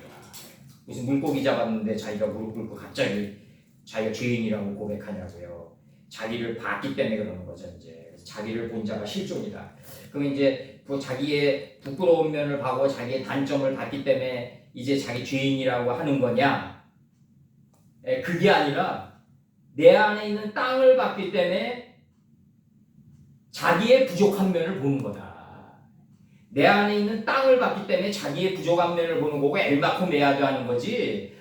무슨 물고기 잡았는데 자기가 무릎 꿇고 갑자기 자기가 죄인이라고 고백하냐고요. 자기를 봤기 때문에 그러는 거죠. 이제 자기를 본 자가 실종이다. 그러면 이제 그 자기의 부끄러운 면을 봐고 자기의 단점을 봤기 때문에 이제 자기 죄인이라고 하는 거냐? 그게 아니라 내 안에 있는 땅을 봤기 때문에 자기의 부족한 면을 보는 거다. 내 안에 있는 땅을 봤기 때문에 자기의 부족한 면을 보는 거고 엘마코 메아드 하는 거지.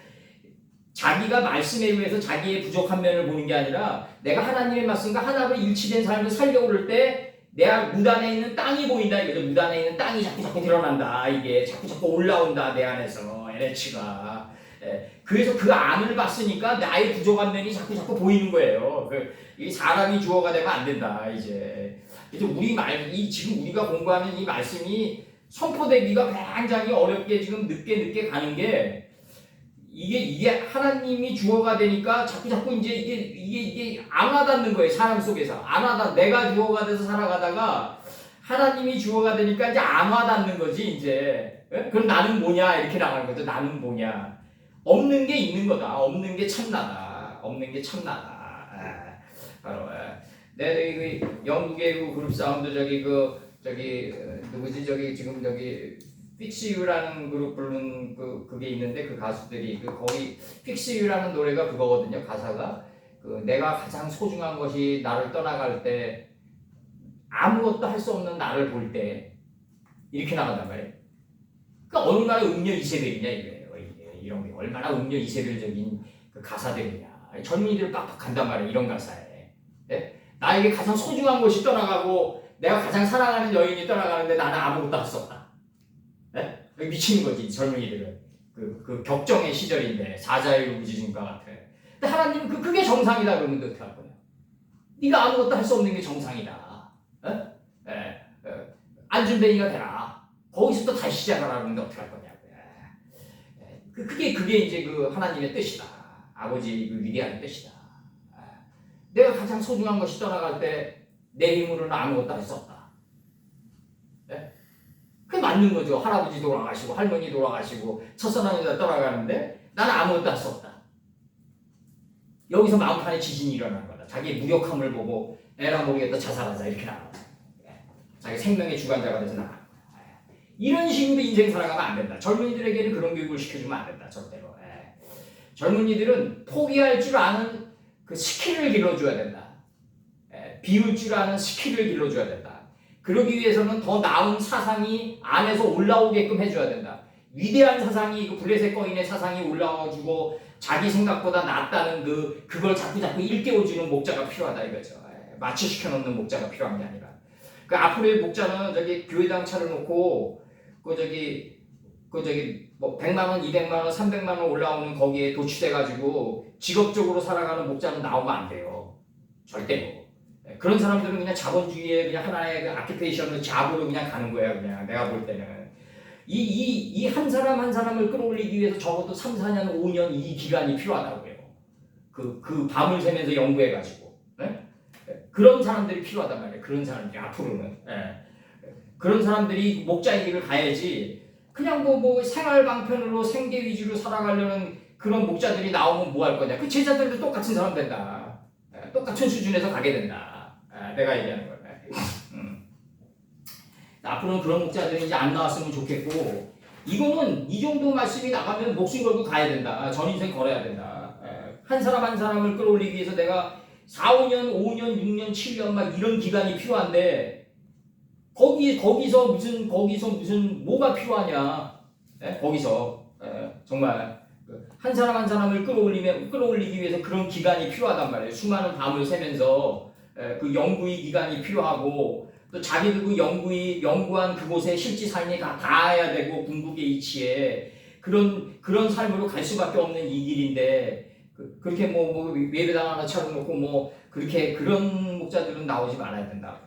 자기가 말씀에 의해서 자기의 부족한 면을 보는 게 아니라 내가 하나님의 말씀과 하나로 일치된 삶을 살려고 그럴 때 내 문 안에 있는 땅이 보인다 이거죠. 문 안에 있는 땅이 자꾸 드러난다. 이게 자꾸 올라온다. 내 안에서 에너지가. 그래서 그 안을 봤으니까 나의 부족한 면이 자꾸 보이는 거예요. 이 사람이 주어가 되면 안 된다. 이제 지금 우리가 공부하는 이 말씀이 선포되기가 굉장히 어렵게 지금 늦게 가는 게 이게 하나님이 주어가 되니까 자꾸 이제 이게 안 와닿는 거예요. 사람 속에서 안 와닿. 내가 주어가 돼서 살아가다가 하나님이 주어가 되니까 이제 안 와닿는 거지 이제. 그럼 나는 뭐냐 이렇게 나가는 거죠. 나는 뭐냐. 없는 게 있는 거다. 없는 게 참나다. 없는 게 참나다. 바로 내 그 영국의 그 그룹 사운드 누구지 지금 Fix You라는 그룹 부르는 그게 있는데 그 가수들이 거기 Fix You라는 노래가 그거거든요. 가사가 내가 가장 소중한 것이 나를 떠나갈 때 아무것도 할 수 없는 나를 볼 때 이렇게 나간단 말이에요. 그러니까 어느 나라의 음녀 이세벨이냐 이거예요. 이런 게 얼마나 음녀 이세벨적인 그 가사들이냐. 젊은이들 빡빡 간단 말이에요. 이런 가사에. 네? 나에게 가장 소중한 것이 떠나가고 내가 가장 사랑하는 여인이 떠나가는데 나는 아무것도 할 수 없다. 네? 미치는 거지 젊은이들은. 그 격정의 시절인데 사자의 우지중과 같아. 근데 하나님은 그게 정상이다 그러면 어떻게 할 거냐? 네가 아무것도 할 수 없는 게 정상이다. 안준뱅이가 되라. 거기서부터 다시 시작하라 그러는데 어떻게 할 거냐고. 그게 이제 그 하나님의 뜻이다. 아버지 그 위대한 뜻이다. 내가 가장 소중한 것이 떠나갈 때 내 힘으로는 아무것도 할 수 없다. 그게 맞는 거죠. 할아버지 돌아가시고 할머니 돌아가시고 첫사랑이다 떠나가는데 나는 아무것도 할 수 없다. 여기서 마음판에 지진이 일어나는 거다. 자기의 무력함을 보고 에라 모르겠다 자살하자 이렇게 나가는 거야. 자기 생명의 주관자가 돼서 나가는 거야. 이런 식으로 인생 살아가면 안 된다. 젊은이들에게는 그런 교육을 시켜주면 안 된다. 절대로. 젊은이들은 포기할 줄 아는 그 스킬을 길러줘야 된다. 비울 줄 아는 스킬을 길러줘야 된다. 그러기 위해서는 더 나은 사상이 안에서 올라오게끔 해줘야 된다. 위대한 사상이 블레셋 거인의 사상이 올라와가지고 자기 생각보다 낫다는 그걸 자꾸 일깨워주는 목자가 필요하다 이거죠. 마취시켜놓는 목자가 필요한 게 아니라. 그 앞으로의 목자는 교회당 차려놓고 뭐 100만 원, 200만 원, 300만 원 올라오는 거기에 도취돼가지고 직업적으로 살아가는 목자는 나오면 안 돼요. 절대로. 그런 사람들은 그냥 자본주의의 그냥 하나의 아키페이션을 잡으로 그냥 가는 거야. 그냥 내가 볼 때는 이 한 사람 한 사람을 끌어올리기 위해서 적어도 3, 4년, 5년 이 기간이 필요하다고요. 그 밤을 새면서 연구해가지고 그런 사람들이 필요하단 말이에요. 그런 사람들이 앞으로는 그런 사람들이 목자의 길을 가야지. 그냥 뭐 생활 방편으로 생계 위주로 살아가려는 그런 목자들이 나오면 뭐 할 거냐. 그 제자들도 똑같은 사람 된다. 똑같은 수준에서 가게 된다. 내가 얘기하는 거야. 앞으로는 그런 목자들이 이제 안 나왔으면 좋겠고, 이거는 이 정도 말씀이 나가면 목숨 걸고 가야 된다. 전인생 걸어야 된다. 한 사람 한 사람을 끌어올리기 위해서 내가 4, 5년, 5년, 6년, 7년 막 이런 기간이 필요한데 거기서 무슨 뭐가 필요하냐? 거기서 정말 한 사람 한 사람을 끌어올리기 위해서 그런 기간이 필요하단 말이에요. 수많은 밤을 새면서 그 연구의 기간이 필요하고 또 자기도 그 연구한 그곳에 실제 삶이 다 닿아야 되고 궁극의 이치에 그런 삶으로 갈 수밖에 없는 이 길인데 그렇게 뭐 예배당 하나 차려놓고 뭐 그렇게 그런 목자들은 나오지 말아야 된다.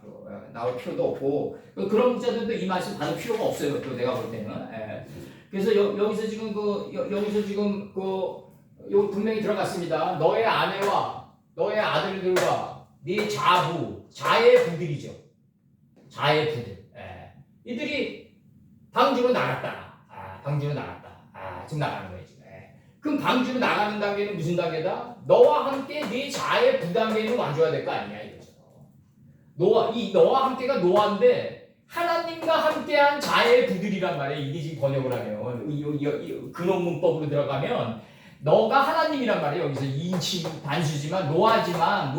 나올 필요도 없고 그런 목자들도 이 말씀 받을 필요가 없어요. 또 내가 볼 때는. 그래서 여기서 지금 여기 분명히 들어갔습니다. 너의 아내와 너의 아들들과 네 자의 부들이죠. 자의 부들. 이들이 방주로 나갔다. 방주로 나갔다. 지금 나가는 거예요. 그럼 방주로 나가는 단계는 무슨 단계다? 너와 함께 네 자의 부단계는 와줘야 될 거 아니냐 이거죠. 너와 함께가 노아인데 하나님과 함께한 자의 부들이란 말이에요. 이게 지금 번역을 하면 근원 문법으로 들어가면 너가 하나님이란 말이에요. 여기서 인칭 단수지만 노아지만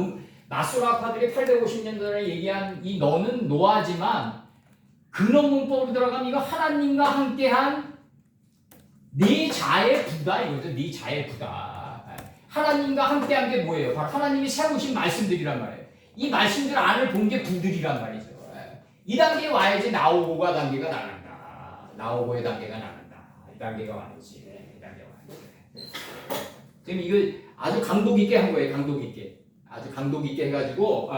나스라파들이 850년 전에 얘기한 이 너는 노아지만 근원 문법으로 들어가면 이거 하나님과 함께한 네 자의 부다 이거죠. 네 자의 부다. 하나님과 함께한 게 뭐예요? 바로 하나님이 세우신 말씀들이란 말이에요. 이 말씀들 안을 본 게 부들이란 말이죠. 이 단계에 와야지 나오고가 단계가 나간다. 나오고의 단계가 나간다. 이 단계가 와야지. 이 단계가 와야지. 지금 이거 아주 강도 깊게 한 거예요. 강도 깊게. 아주 강도 깊게 해가지고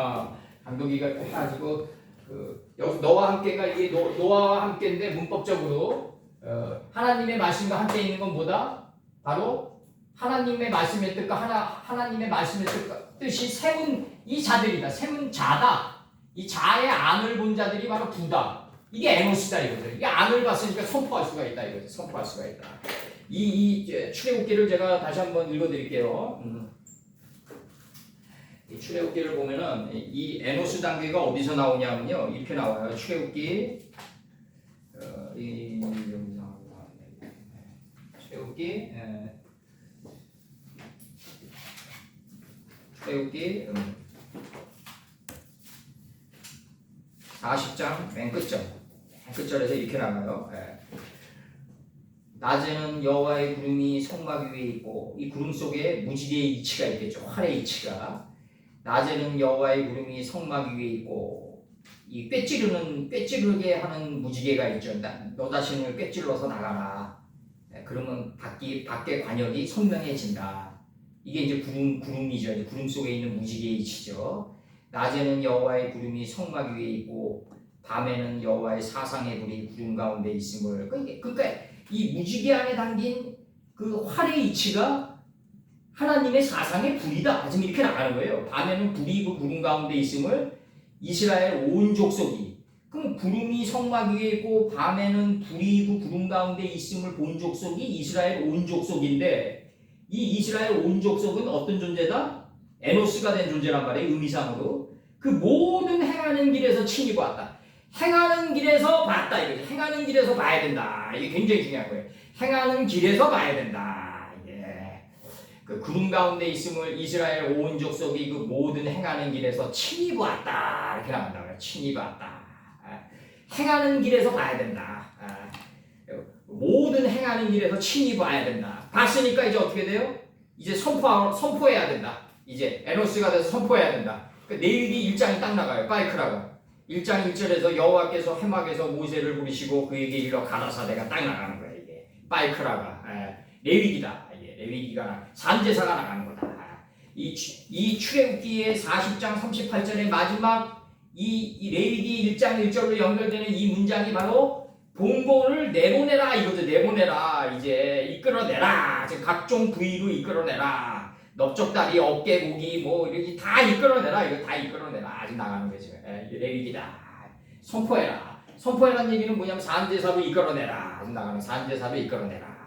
강도 깊게 해가지고 여기 너와 함께가 이게 노아와 함께인데 문법적으로 하나님의 말씀과 함께 있는 건 뭐다? 바로 하나님의 말씀의 뜻과 하나님의 말씀의 뜻이 세운 이 자들이다. 세운 자다. 이 자의 안을 본 자들이 바로 부다. 이게 에노스다 이거죠. 이게 안을 봤으니까 선포할 수가 있다 이거죠. 선포할 수가 있다. 이 출애굽기를 제가 다시 한번 읽어드릴게요. 이 출애굽기를 보면은 이 에노스 단계가 어디서 나오냐면요. 이렇게 나와요. 출애굽기 출애굽기 40장 맨 끝절에서 이렇게 나와요. 낮에는 여호와의 구름이 성막 위에 있고 이 구름 속에 무지개의 이치가 있겠죠. 활의 이치가. 낮에는 여호와의 구름이 성막 위에 있고 이 꿰찌르게 하는 무지개가 있죠. 너 자신을 꿰찔러서 나가라. 그러면 밖의 관역이 선명해진다. 이게 이제 구름이죠. 이제 구름 속에 있는 무지개의 이치죠. 낮에는 여호와의 구름이 성막 위에 있고 밤에는 여호와의 사상의 불이 구름 가운데 있음을. 그러니까 이 무지개 안에 담긴 그 활의 이치가 하나님의 사상의 불이다. 지금 이렇게 나가는 거예요. 밤에는 불이 그 구름 가운데 있음을 이스라엘 온 족속이. 그럼 구름이 성막 위에 있고 밤에는 불이 그 구름 가운데 있음을 본 족속이 이스라엘 온 족속인데 이 이스라엘 온 족속은 어떤 존재다? 에노스가 된 존재란 말이에요. 의미상으로. 그 모든 행하는 길에서 친히 보았다. 행하는 길에서 봤다 이거죠. 행하는 길에서 봐야 된다. 이게 굉장히 중요한 거예요. 행하는 길에서 봐야 된다. 그 구름 가운데 있음을 이스라엘 온 족속이 그 모든 행하는 길에서 친히 보았다. 이렇게 나온다고요. 친히 봤다. 행하는 길에서 봐야 된다. 모든 행하는 길에서 친히 봐야 된다. 봤으니까 이제 어떻게 돼요? 이제 선포해야 된다. 이제 에노스가 돼서 선포해야 된다. 레위기 1장이 딱 나가요. 바이크라고. 1장 1절에서 여호와께서 해막에서 모세를 부르시고 그에게 이르러 가라사대가 딱 나가는 거예요. 이게 바이크라가 레위기다. 이게 레위기가 산제사가 나가는 거다. 이 출애굽기의 40장 38절의 마지막 이 레위기 1장 1절로 연결되는 이 문장이 바로 봉고를 내보내라 이거죠. 내보내라. 이제 이끌어내라. 지금 각종 부위로 이끌어내라. 넓적다리, 어깨, 목이 뭐 이렇게 다 이끌어내라. 이거 다 이끌어내라. 아직 나가는 거죠. 레위기다. 선포해라. 선포해라는 얘기는 뭐냐면 산제사로 이끌어내라. 아직 나가는 산제사로 이끌어내라.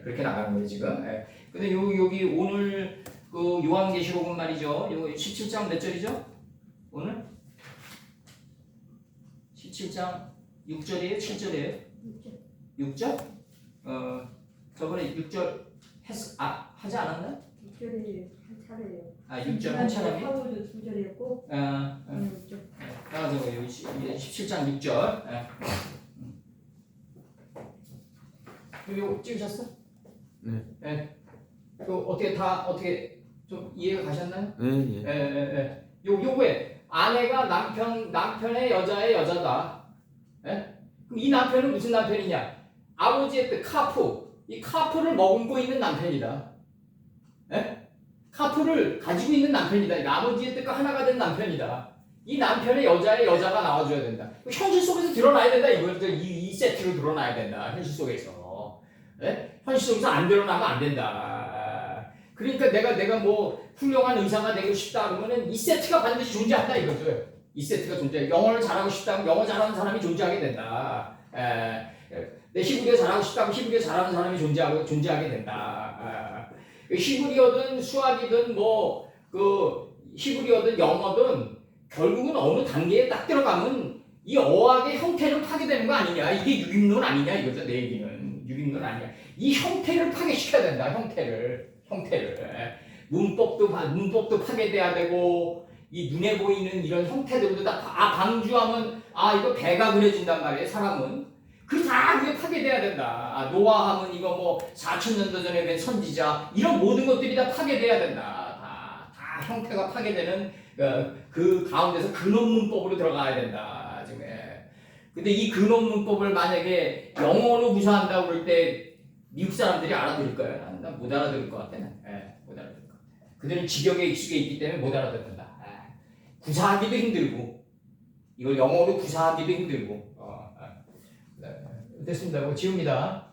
그렇게 나가는 거예요 지금. 근데 여기 오늘 그 요한계시록은 말이죠. 요 17장 몇 절이죠? 오늘 17장 6절이에요? 7절이에요? 6절? 저번에 6절 하지 않았나요? 6절이 한 차례예요. 6절 한 차례요? 하고도 2절이었고. 6절. 따라서 여기 17장 6절. 이거 찍으셨어? 네. 어떻게 좀 이해가 가셨나요? 네. 요거에 아내가 남편의 여자의 여자다. 그럼 이 남편은 무슨 남편이냐? 아버지의 뜻 카프. 이 카프를 머금고 있는 남편이다. 카프를 가지고 있는 남편이다. 이 아버지의 뜻과 하나가 된 남편이다. 이 남편의 여자의 여자가 나와줘야 된다. 현실 속에서 드러나야 된다. 이거죠. 이 세트로 드러나야 된다. 현실 속에서. 현실 속에서 안 드러나면 안 된다. 그러니까 내가 뭐 훌륭한 의사가 되고 싶다 그러면은 이 세트가 반드시 존재한다 이거죠. 이 세트가 존재. 영어를 잘하고 싶다면 영어 잘하는 사람이 존재하게 된다. 내 히브리어 잘하고 싶다면 히브리어 잘하는 사람이 존재하게 된다. 히브리어든 수학이든 뭐 그 히브리어든 영어든 결국은 어느 단계에 딱 들어가면 이 어학의 형태를 파괴되는 거 아니냐. 이게 유익론 아니냐 이거죠. 내 얘기는 유익론 아니냐. 이 형태를 파괴시켜야 된다. 형태를 문법도 파괴돼야 되고 이 눈에 보이는 이런 형태들도 다 방주하면 이거 배가 그려진단 말이에요. 사람은 그 다 그게 파괴돼야 된다. 노아하면 이거 뭐 4,000년도 전에 된 선지자 이런 모든 것들이 다 파괴돼야 된다. 다 형태가 파괴되는 그 가운데서 근원문법으로 들어가야 된다. 지금. 근데 이 근원문법을 만약에 영어로 구사한다고 그럴 때 미국 사람들이 알아들을까요? 난 못 알아들을 것 같아. 못 알아들을 것 같아. 그들은 직역에 익숙해 있기 때문에 못 알아듣는다. 구사하기도 힘들고 이걸 영어로 구사하기도 힘들고. 됐습니다. 이거 지웁니다.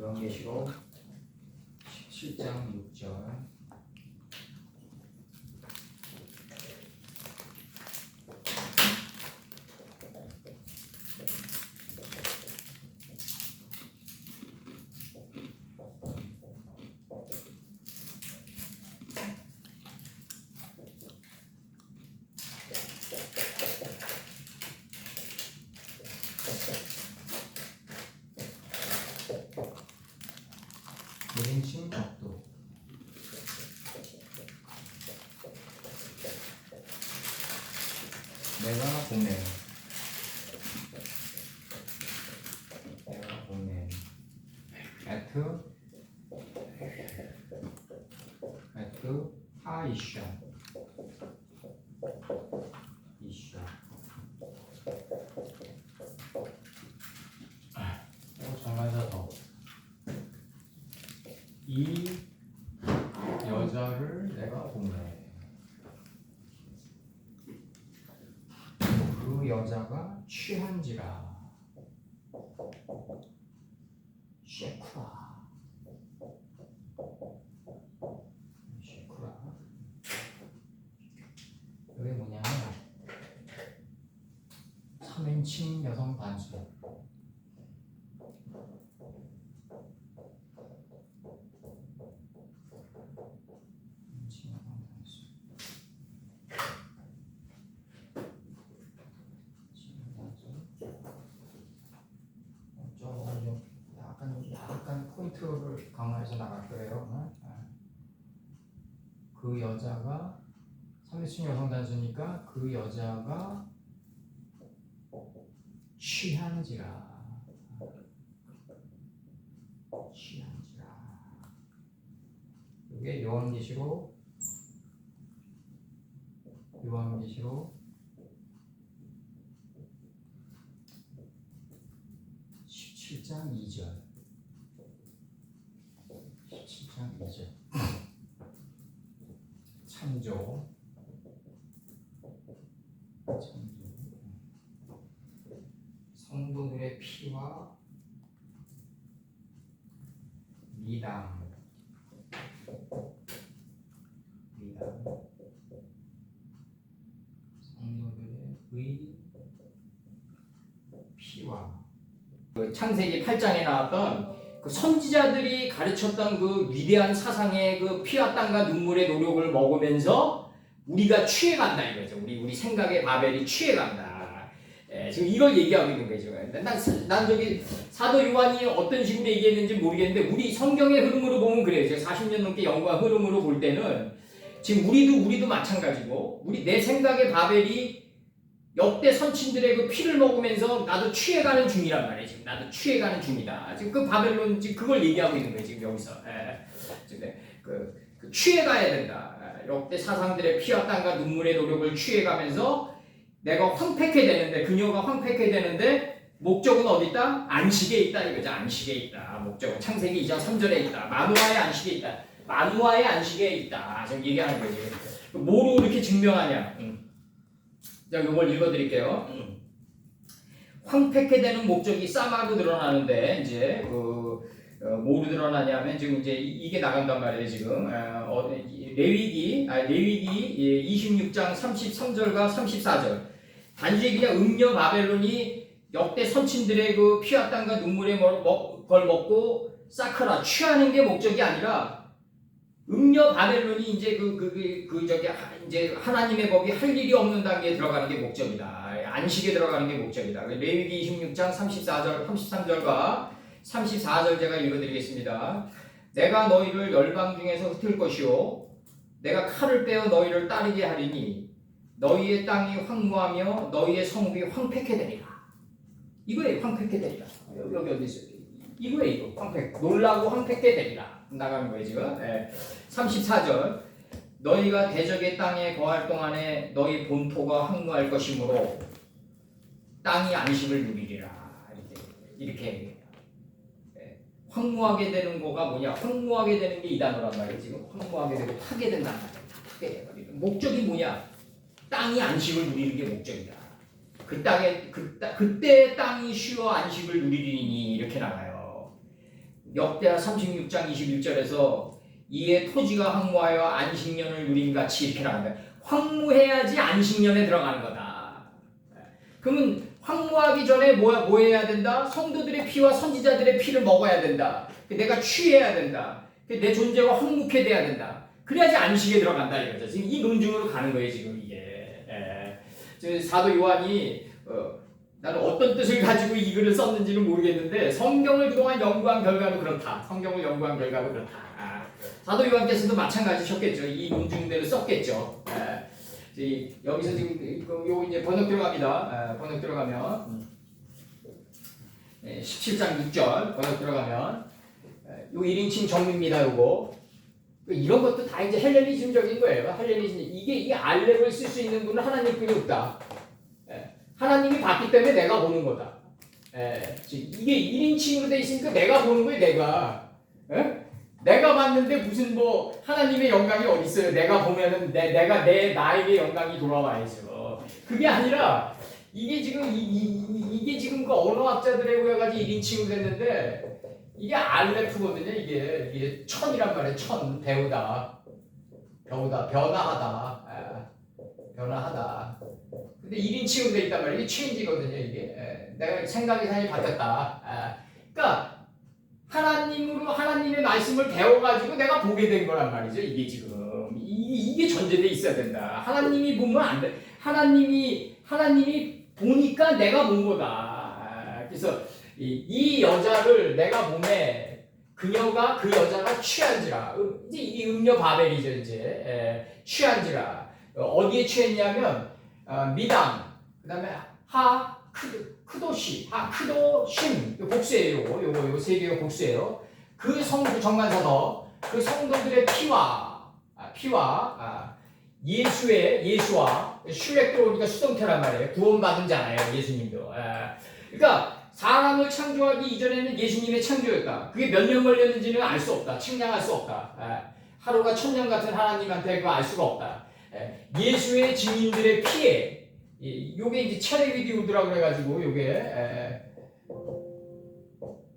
요한계시록 17장 6절.1인칭 각도. 내가 보내. at 하이샤. 정말다 더. 이 여자를 내가 보내. 그 여자가 취한지라. 쉐쿠라. 여기 뭐냐면 3인칭 여성 단수. 약간 포인트를 강화해서 나갈 거예요. 그 여자가 3인칭 여성 단수니까 그 여자가 취한지라. 이게 요한계시록 17장 2절. 창조. 성도들의 피와 미담. 성도들의 피와. 그 창세기 8장에 나왔던 그 선지자들이 가르쳤던 그 위대한 사상의 그 피와 땀과 눈물의 노력을 먹으면서 우리가 취해간다 이거죠. 우리 생각의 바벨이 취해간다. 지금 이걸 얘기하고 있는 거죠. 난 저기 사도 요한이 어떤 식으로 얘기했는지 모르겠는데 우리 성경의 흐름으로 보면 그래요. 제가 40년 넘게 연구한 흐름으로 볼 때는 지금 우리도 마찬가지고 내 생각의 바벨이 역대 선친들의 그 피를 먹으면서 나도 취해가는 중이란 말이에요. 지금 나도 취해가는 중이다. 지금 그 바벨론 지금 그걸 얘기하고 있는 거예요. 지금 여기서. 그 취해가야 된다. 역대 사상들의 피와 땀과 눈물의 노력을 취해가면서 내가 황폐케 되는데 그녀가 황폐케 되는데 목적은 어디 있다? 안식에 있다 이거죠. 안식에 있다. 목적은 창세기 2장 3절에 있다. 만우아의 안식에 있다. 만우아의 안식에 있다. 지금 얘기하는 거지. 뭐로 이렇게 증명하냐? 자, 요걸 읽어드릴게요. 황폐케 되는 목적이 싸마로 드러나는데 이제 뭐로 드러나냐면 지금 이제 이게 나간단 말이에요 지금 레위기 26장 33절과 34절 단지 그냥 음녀 바벨론이 역대 선친들의 그 피와 땀과 눈물의 걸 먹고 쌓거나 취하는 게 목적이 아니라 음녀 바벨론이 이제 이제 하나님의 법이 할 일이 없는 단계에 들어가는 게 목적이다. 안식에 들어가는 게 목적이다. 레위기 26장 34절, 33절과 34절 제가 읽어드리겠습니다. 내가 너희를 열방 중에서 흩을 것이요 내가 칼을 빼어 너희를 따르게 하리니 너희의 땅이 황무하며 너희의 성읍이 황폐케 되리라. 이거예요. 황폐케 되리라. 여기 어디 있어요? 이거예요. 이거 황폐. 놀라고 황폐케 되리라. 나가는 거예요 지금. 34절 너희가 대적의 땅에 거할 동안에 너희 본토가 황무할 것이므로 땅이 안식을 누리리라. 이렇게 얘기해요. 황무하게 되는 거가 뭐냐? 황무하게 되는 게 이 단어란 말이에요. 지금 황무하게 되고 타게 된단 말이에요. 타게 돼요. 목적이 뭐냐? 땅이 안식을 누리는 게 목적이다. 그때 땅이 쉬어 안식을 누리리니 이렇게 나와요. 역대하 36장 21절에서 이에 토지가 황무하여 안식년을 누린 같이 이렇게 나옵니다. 황무해야지 안식년에 들어가는 거다. 그러면 황무하기 전에 뭐 해야 된다? 성도들의 피와 선지자들의 피를 먹어야 된다. 내가 취해야 된다. 내 존재가 황무케 돼야 된다. 그래야지 안식에 들어간다 이거죠. 지금 이 논증으로 가는 거예요 지금 이게. 사도 요한이 나는 어떤 뜻을 가지고 이 글을 썼는지는 모르겠는데 성경을 그동안 연구한 결과로 그렇다. 성경을 연구한 결과로 그렇다. 사도 요한께서도 마찬가지셨겠죠. 이 논증대로 썼겠죠. 여기서 지금 요 이제 번역 들어갑니다. 번역 들어가면 17장 6절 번역 들어가면 요 1인칭 정리입니다. 요거 이런 것도 다 이제 헬레니즘적인 거예요. 헬레니즘 이게 알렙을 쓸 수 있는 분은 하나님뿐이 없다. 하나님이 봤기 때문에 내가 보는 거다. 이게 1인칭으로 돼 있으니까 내가 보는 거예요. 내가 봤는데 무슨 뭐 하나님의 영광이 어디 있어요? 내가 보면은 나에게 영광이 돌아와야죠. 그게 아니라 이게 지금 그 언어학자들에 의해가지고 1인칭으로 됐는데 이게 알레프거든요. 이게 천이란 말이에요. 천 배우다, 변화하다. 근데 1인칭으로 돼 있단 말이에요. 이게 체인지거든요. 이게 내가 생각의 산이 바뀌었다. 그러니까 하나님의 말씀을 배워가지고 내가 보게 된 거란 말이죠. 이게 지금 이게 전제돼 있어야 된다. 하나님이 보면 안 돼. 하나님이 보니까 내가 본 거다. 그래서 이 여자를 내가 보매 그녀가 그 여자가 취한지라. 이제 이 음녀 바벨이죠. 이제 취한지라. 어디에 취했냐면 미담 그다음에 크도시, 크도심, 복수예요. 요거 세 개가 복수예요. 그 정관사도 그 성도들의 피와 예수와 슈렉 들어오니까 수동태란 말이에요. 구원받은 자예요. 예수님도. 그러니까 사람을 창조하기 이전에는 예수님의 창조였다. 그게 몇 년 걸렸는지는 알 수 없다. 측량할 수 없다. 하루가 1000년 같은 하나님한테 그거 알 수가 없다. 예수의 증인들의 피에 요게 이제 체레위디우드라고 그래가지고 요게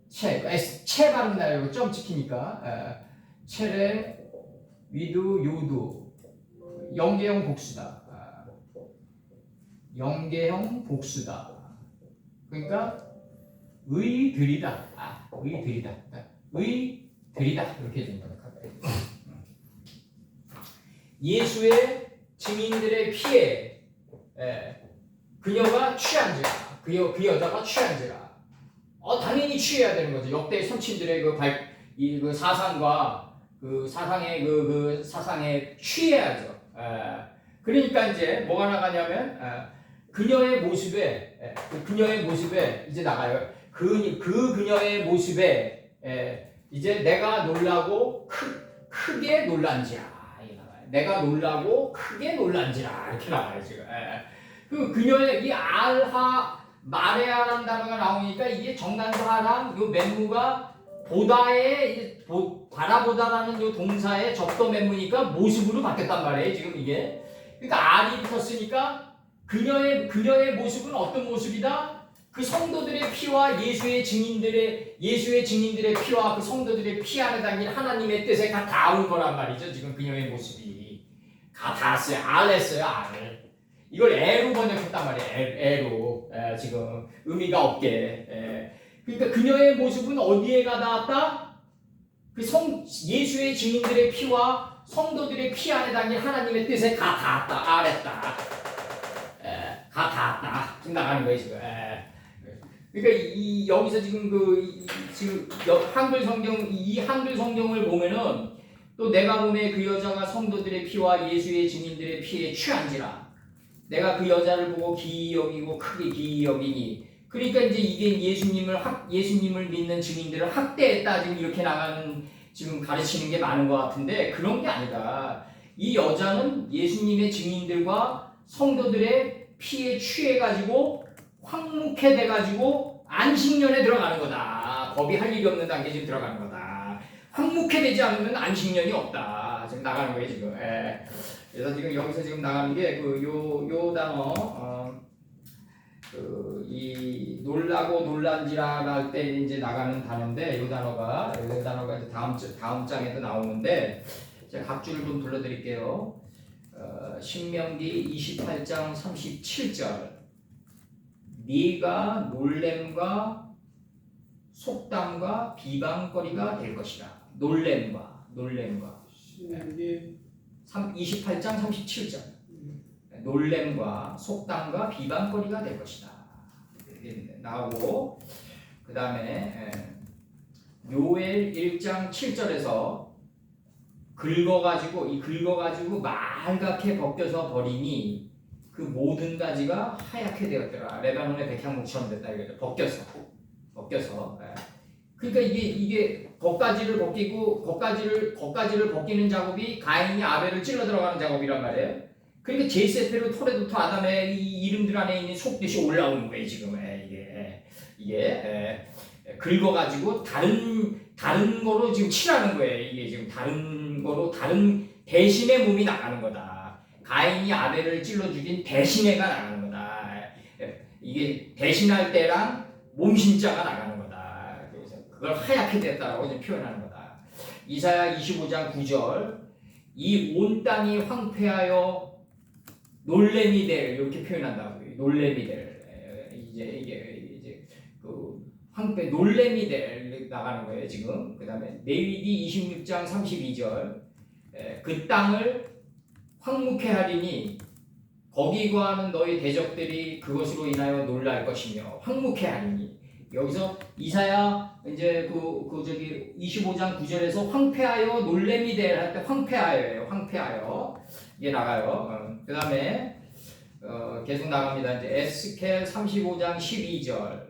채 발음 나요. 이거 점 찍히니까 체레위드유드 영계형 복수다. 영계형 복수다. 그러니까 의들이다. 의들이다. 이렇게 됩니다. 예수의 증인들의 피에 그녀가 취한지라. 그 여자가 취한지라. 당연히 취해야 되는 거죠. 역대 선친들의 그 사상과 그 사상에 취해야죠. 그러니까 이제 뭐가 나가냐면 그녀의 모습에 이제 나가요. 그녀의 모습에 이제 내가 놀라고 크게 놀란지라. 내가 놀라고 크게 놀란지라 이렇게 나와요 지금. 그 그녀의 이 마레아라는 단어가 나오니까 이게 정관사랑 요 맨무가 바라보다라는 요 동사의 접도 맨무니까 모습으로 바뀌었단 말이에요 지금 이게. 그러니까 알이 붙었으니까 그녀의 모습은 어떤 모습이다? 그 성도들의 피와 예수의 증인들의 피와 그 성도들의 피 안에 담긴 하나님의 뜻에 다 닿은 거란 말이죠. 지금 그녀의 모습이 다 닿았어요. 알했어요. 알. 이걸 애로 번역했단 말이에요. 애로 지금 의미가 없게. 그러니까 그녀의 모습은 어디에 가 닿았다? 그 예수의 증인들의 피와 성도들의 피 안에 담긴 하나님의 뜻에 가 닿았다. 알했다. 가 닿았다. 지금 나가는 거예요 지금. 그러니까 여기서 지금 지금 한글 성경을 보면은 또 내가 보매 그 여자가 성도들의 피와 예수의 증인들의 피에 취한지라. 내가 그 여자를 보고 기이 여기고 크게 기이 여기니. 그러니까 이제 이게 예수님을 믿는 증인들을 학대했다 지금 이렇게 나가는 지금 가르치는 게 많은 것 같은데 그런 게 아니다. 이 여자는 예수님의 증인들과 성도들의 피에 취해가지고 황묵해 돼가지고 안식년에 들어가는 거다. 법이 할 일이 없는 단계에 지금 들어가는 거다. 황묵해 되지 않으면 안식년이 없다. 지금 나가는 거예요 지금. 그래서 지금 여기서 지금 나가는 게 요 단어 이 놀라고 놀란지라 할 때 이제 나가는 단어인데 요 단어가 이제 다음 장에도 나오는데 제가 각 줄을 좀 불러드릴게요. 신명기 28장 37절. 네가 놀램과 속담과 비방거리가 될 것이다. 놀램과 28장 37절. 놀램과 속담과 비방거리가 될 것이다. 이렇게 나오고 그 다음에 요엘 1장 7절에서 긁어가지고 말갛게 벗겨서 버리니 그 모든 가지가 하얗게 되었더라. 레바논의 백향목처럼 됐다 이거죠. 벗겨서. 그러니까 이게 겉가지를 벗기는 작업이 가인이 아벨을 찔러 들어가는 작업이란 말이에요. 그러니까 제세페르 토레도토 아담의 이 이름들 안에 있는 속뜻이 올라오는 거예요 지금. 이게 긁어가지고 다른 거로 지금 칠하는 거예요. 이게 지금 다른 거로 다른 대신의 몸이 나가는 거다. 가인이 아벨을 찔러 죽인 대신애가 나가는 거다. 이게 대신할 때랑 몸신자가 나가는 거다. 그래서 그걸 하얗게 됐다라고 지금 표현하는 거다. 이사야 25장 9절. 이 온 땅이 황폐하여 놀래미 될 이렇게 표현한다고. 놀래미 될 이제 그 황폐 놀래미 될 나가는 거예요 지금. 그다음에 레위기 26장 32절. 그 땅을 황무케 하리니 거기 거하는 너희 대적들이 그것으로 인하여 놀랄 것이며 황무케 하리니. 여기서 이사야 이제 저기 25장 9절에서 황폐하여 놀래미 될 할 때 황폐하여예요. 황폐하여 이게 나가요. 그 다음에 계속 나갑니다. 이제 에스겔 35장 12절.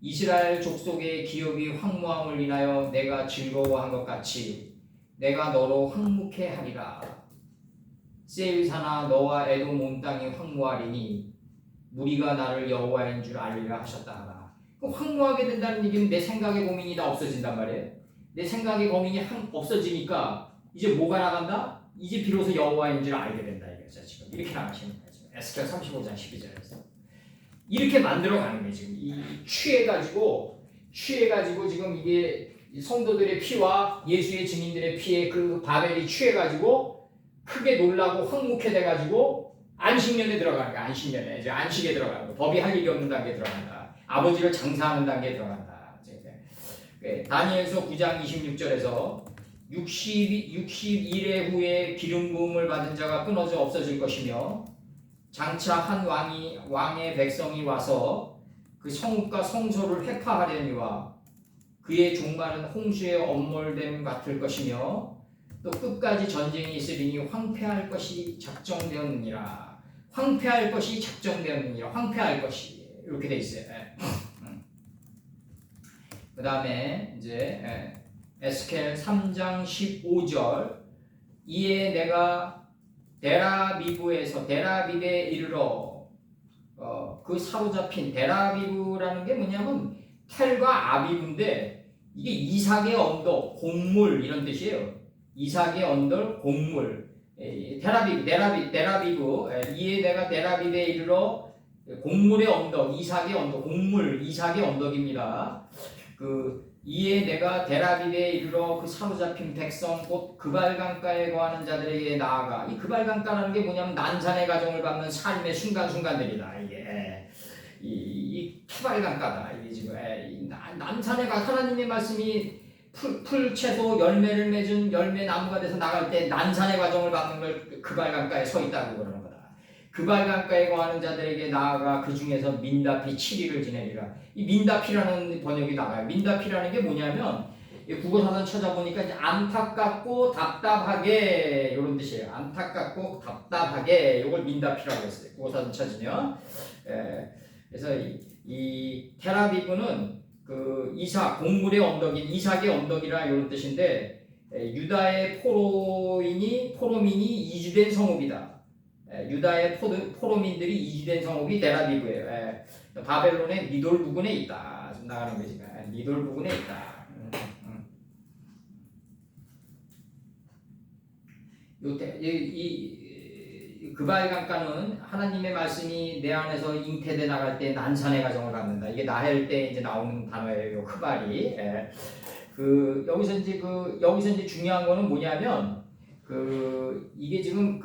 이스라엘 족속의 기업이 황무함을 인하여 내가 즐거워한 것 같이 내가 너로 황무케 하리라. 세일산아 너와 에돔 온 땅이 황무하리니 무리가 나를 여호와인 줄 알리라 하셨다 하라. 황무하게 된다는 얘기는 내 생각의 고민이 다 없어진단 말이에요. 내 생각의 고민이 없어지니까 이제 뭐가 나간다? 이제 비로소 여호와인 줄 알게 된다 이거죠. 지금 이렇게 나가시는 거예요. 에스겔 35장 12절에서 이렇게 만들어가는 거예요. 지금 이 취해가지고 지금 이게 성도들의 피와 예수의 증인들의 피에 그 바벨이 취해가지고 크게 놀라고 황묵해 돼가지고 안식년에 들어가는 거야. 안식년에 이제 안식에 들어가는 거. 법이 할 일이 없는 단계에 들어간다. 아버지를 장사하는 단계에 들어간다. 다니엘서 9장 26절에서 60일의 후에 기름 부음을 받은 자가 끊어져 없어질 것이며 장차 한 왕의 백성이 와서 그 성읍과 성소를 회파하려니와 그의 종말은 홍수의 엄몰됨 같을 것이며 또 끝까지 전쟁이 있으리니 황폐할 것이 작정되었느니라. 황폐할 것이 이렇게 돼 있어요. 그 다음에 이제 에스겔 3장 15절. 이에 내가 데라비브에 이르러 그 사로잡힌 데라비브라는 게 뭐냐면 텔과 아비브인데 이게 이삭의 언덕, 곡물 이런 뜻이에요. 이삭의 언덕, 곡물. 데라비브 이에 내가 데라비브에 이르러 곡물의 언덕 이삭의 언덕 곡물 이삭의 언덕입니다. 그 이에 내가 데라비브에 이르러 그 사로잡힌 백성 곧 그발강가에 거하는 자들에게 나아가 이 그발강가라는 게 뭐냐면 난산의 가정을 밟는 삶의 순간순간들이다. 이게 이 투발강가다. 이게 지금 이 난산의 가 하나님의 말씀이 풀 채소 열매를 맺은 열매 나무가 돼서 나갈 때 난산의 과정을 밟는 걸 그발강가에 서 있다고 그러는 거다. 그발강가에 거하는 자들에게 나아가 그 중에서 민다피 7일을 지내리라. 이 민다피라는 번역이 나와요. 민다피라는 게 뭐냐면 국어사전 찾아보니까 이제 안타깝고 답답하게 이런 뜻이에요. 안타깝고 답답하게 이걸 민다피라고 했어요. 국어사전 찾으면. 그래서 이 테라비브는 그 이삭 곡물의 언덕인 이삭의 언덕이라 이런 뜻인데 유다의 포로민이 이주된 성읍이다. 유다의 포로민들이 이주된 성읍이 데라비브예요. 바벨론의 미돌 부근에 있다. 좀 나가는 거지. 미돌 부근에 있다. 이 그발강가는 하나님의 말씀이 내 안에서 잉태돼 나갈 때 난산의 과정을 갖는다. 이게 나헬 때 이제 나오는 단어예요. 그발이. 그 여기서 이제 중요한 거는 뭐냐면 이게 지금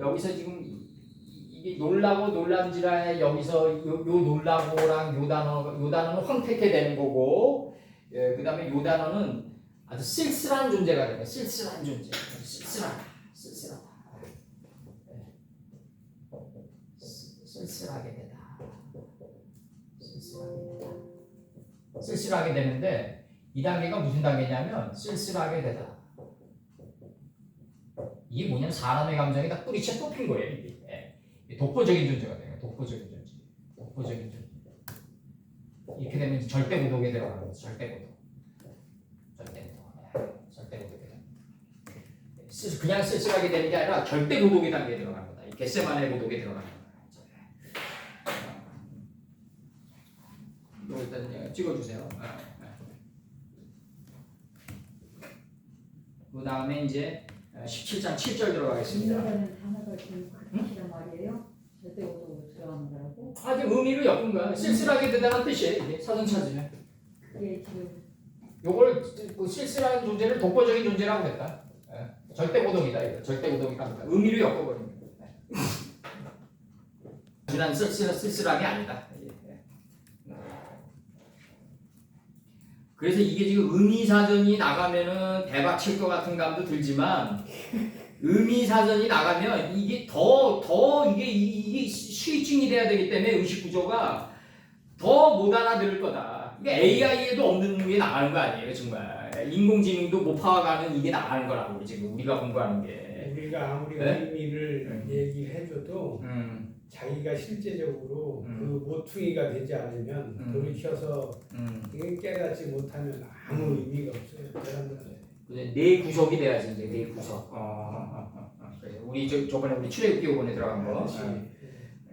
여기서 지금 이게 놀라고 놀란지라 여기서 요 놀라고랑 요 단어는 황폐케 되는 거고 그 다음에 요 단어는 아주 쓸쓸한 존재가 되는 거예요. 쓸쓸한 존재. 쓸쓸하다. 쓸쓸하게 되다. 쓸쓸하게 되는데 이 단계가 무슨 단계냐면 쓸쓸하게 되다. 이게 뭐냐면 사람의 감정이 다 뿌리채 뽑힌 거예요. 이게 독보적인 존재가 돼요. 독보적인 존재. 이렇게 되면 이제 절대 고독에 들어가는 거죠. 절대 고독. 그냥 쓸쓸하게 되는 게 아니라 절대 고독의 단계에 들어가는 거다. 이 겟세마네 고독에 들어가는 거다. 이거 일단 찍어주세요. 그 다음에 이제 17장 7절 들어가겠습니다. 인간은 단어가 지금 그렇게란 말이에요? 절대 고독으로 들어가는 거라고? 지금 의미를 엮은 거야. 쓸쓸하게 되다는 뜻이에요. 이게 사전 찾으면. 그게 지금 요걸 그 쓸쓸한 존재를 독보적인 존재라고 했다. 절대 고독이다. 이거. 절대 고독이랍니다. 의미를 엮어버린 거예요. 단순한 쓸쓸함이 아니다. 그래서 이게 지금 의미사전이 나가면은 대박 칠 것 같은 감도 들지만 의미사전이 나가면 이게 더 이게 수익증이 돼야 되기 때문에 의식 구조가 더 못 알아들을 거다. 이게 AI에도 없는 게 나가는 거 아니에요, 정말. 인공지능도 못 파악하는 이게 나가는 거라고 지금 우리가 공부하는 게. 우리가 아무리 의미를 얘기를 해줘도 자기가 실제적으로 그 모퉁이가 되지 않으면 돌이켜서 깨닫지 못하면 아무 의미가 없어요. 내 구석이 돼야지 이제 내 구석. 우리 저번에 우리 출애굽기 5번에 들어간 거.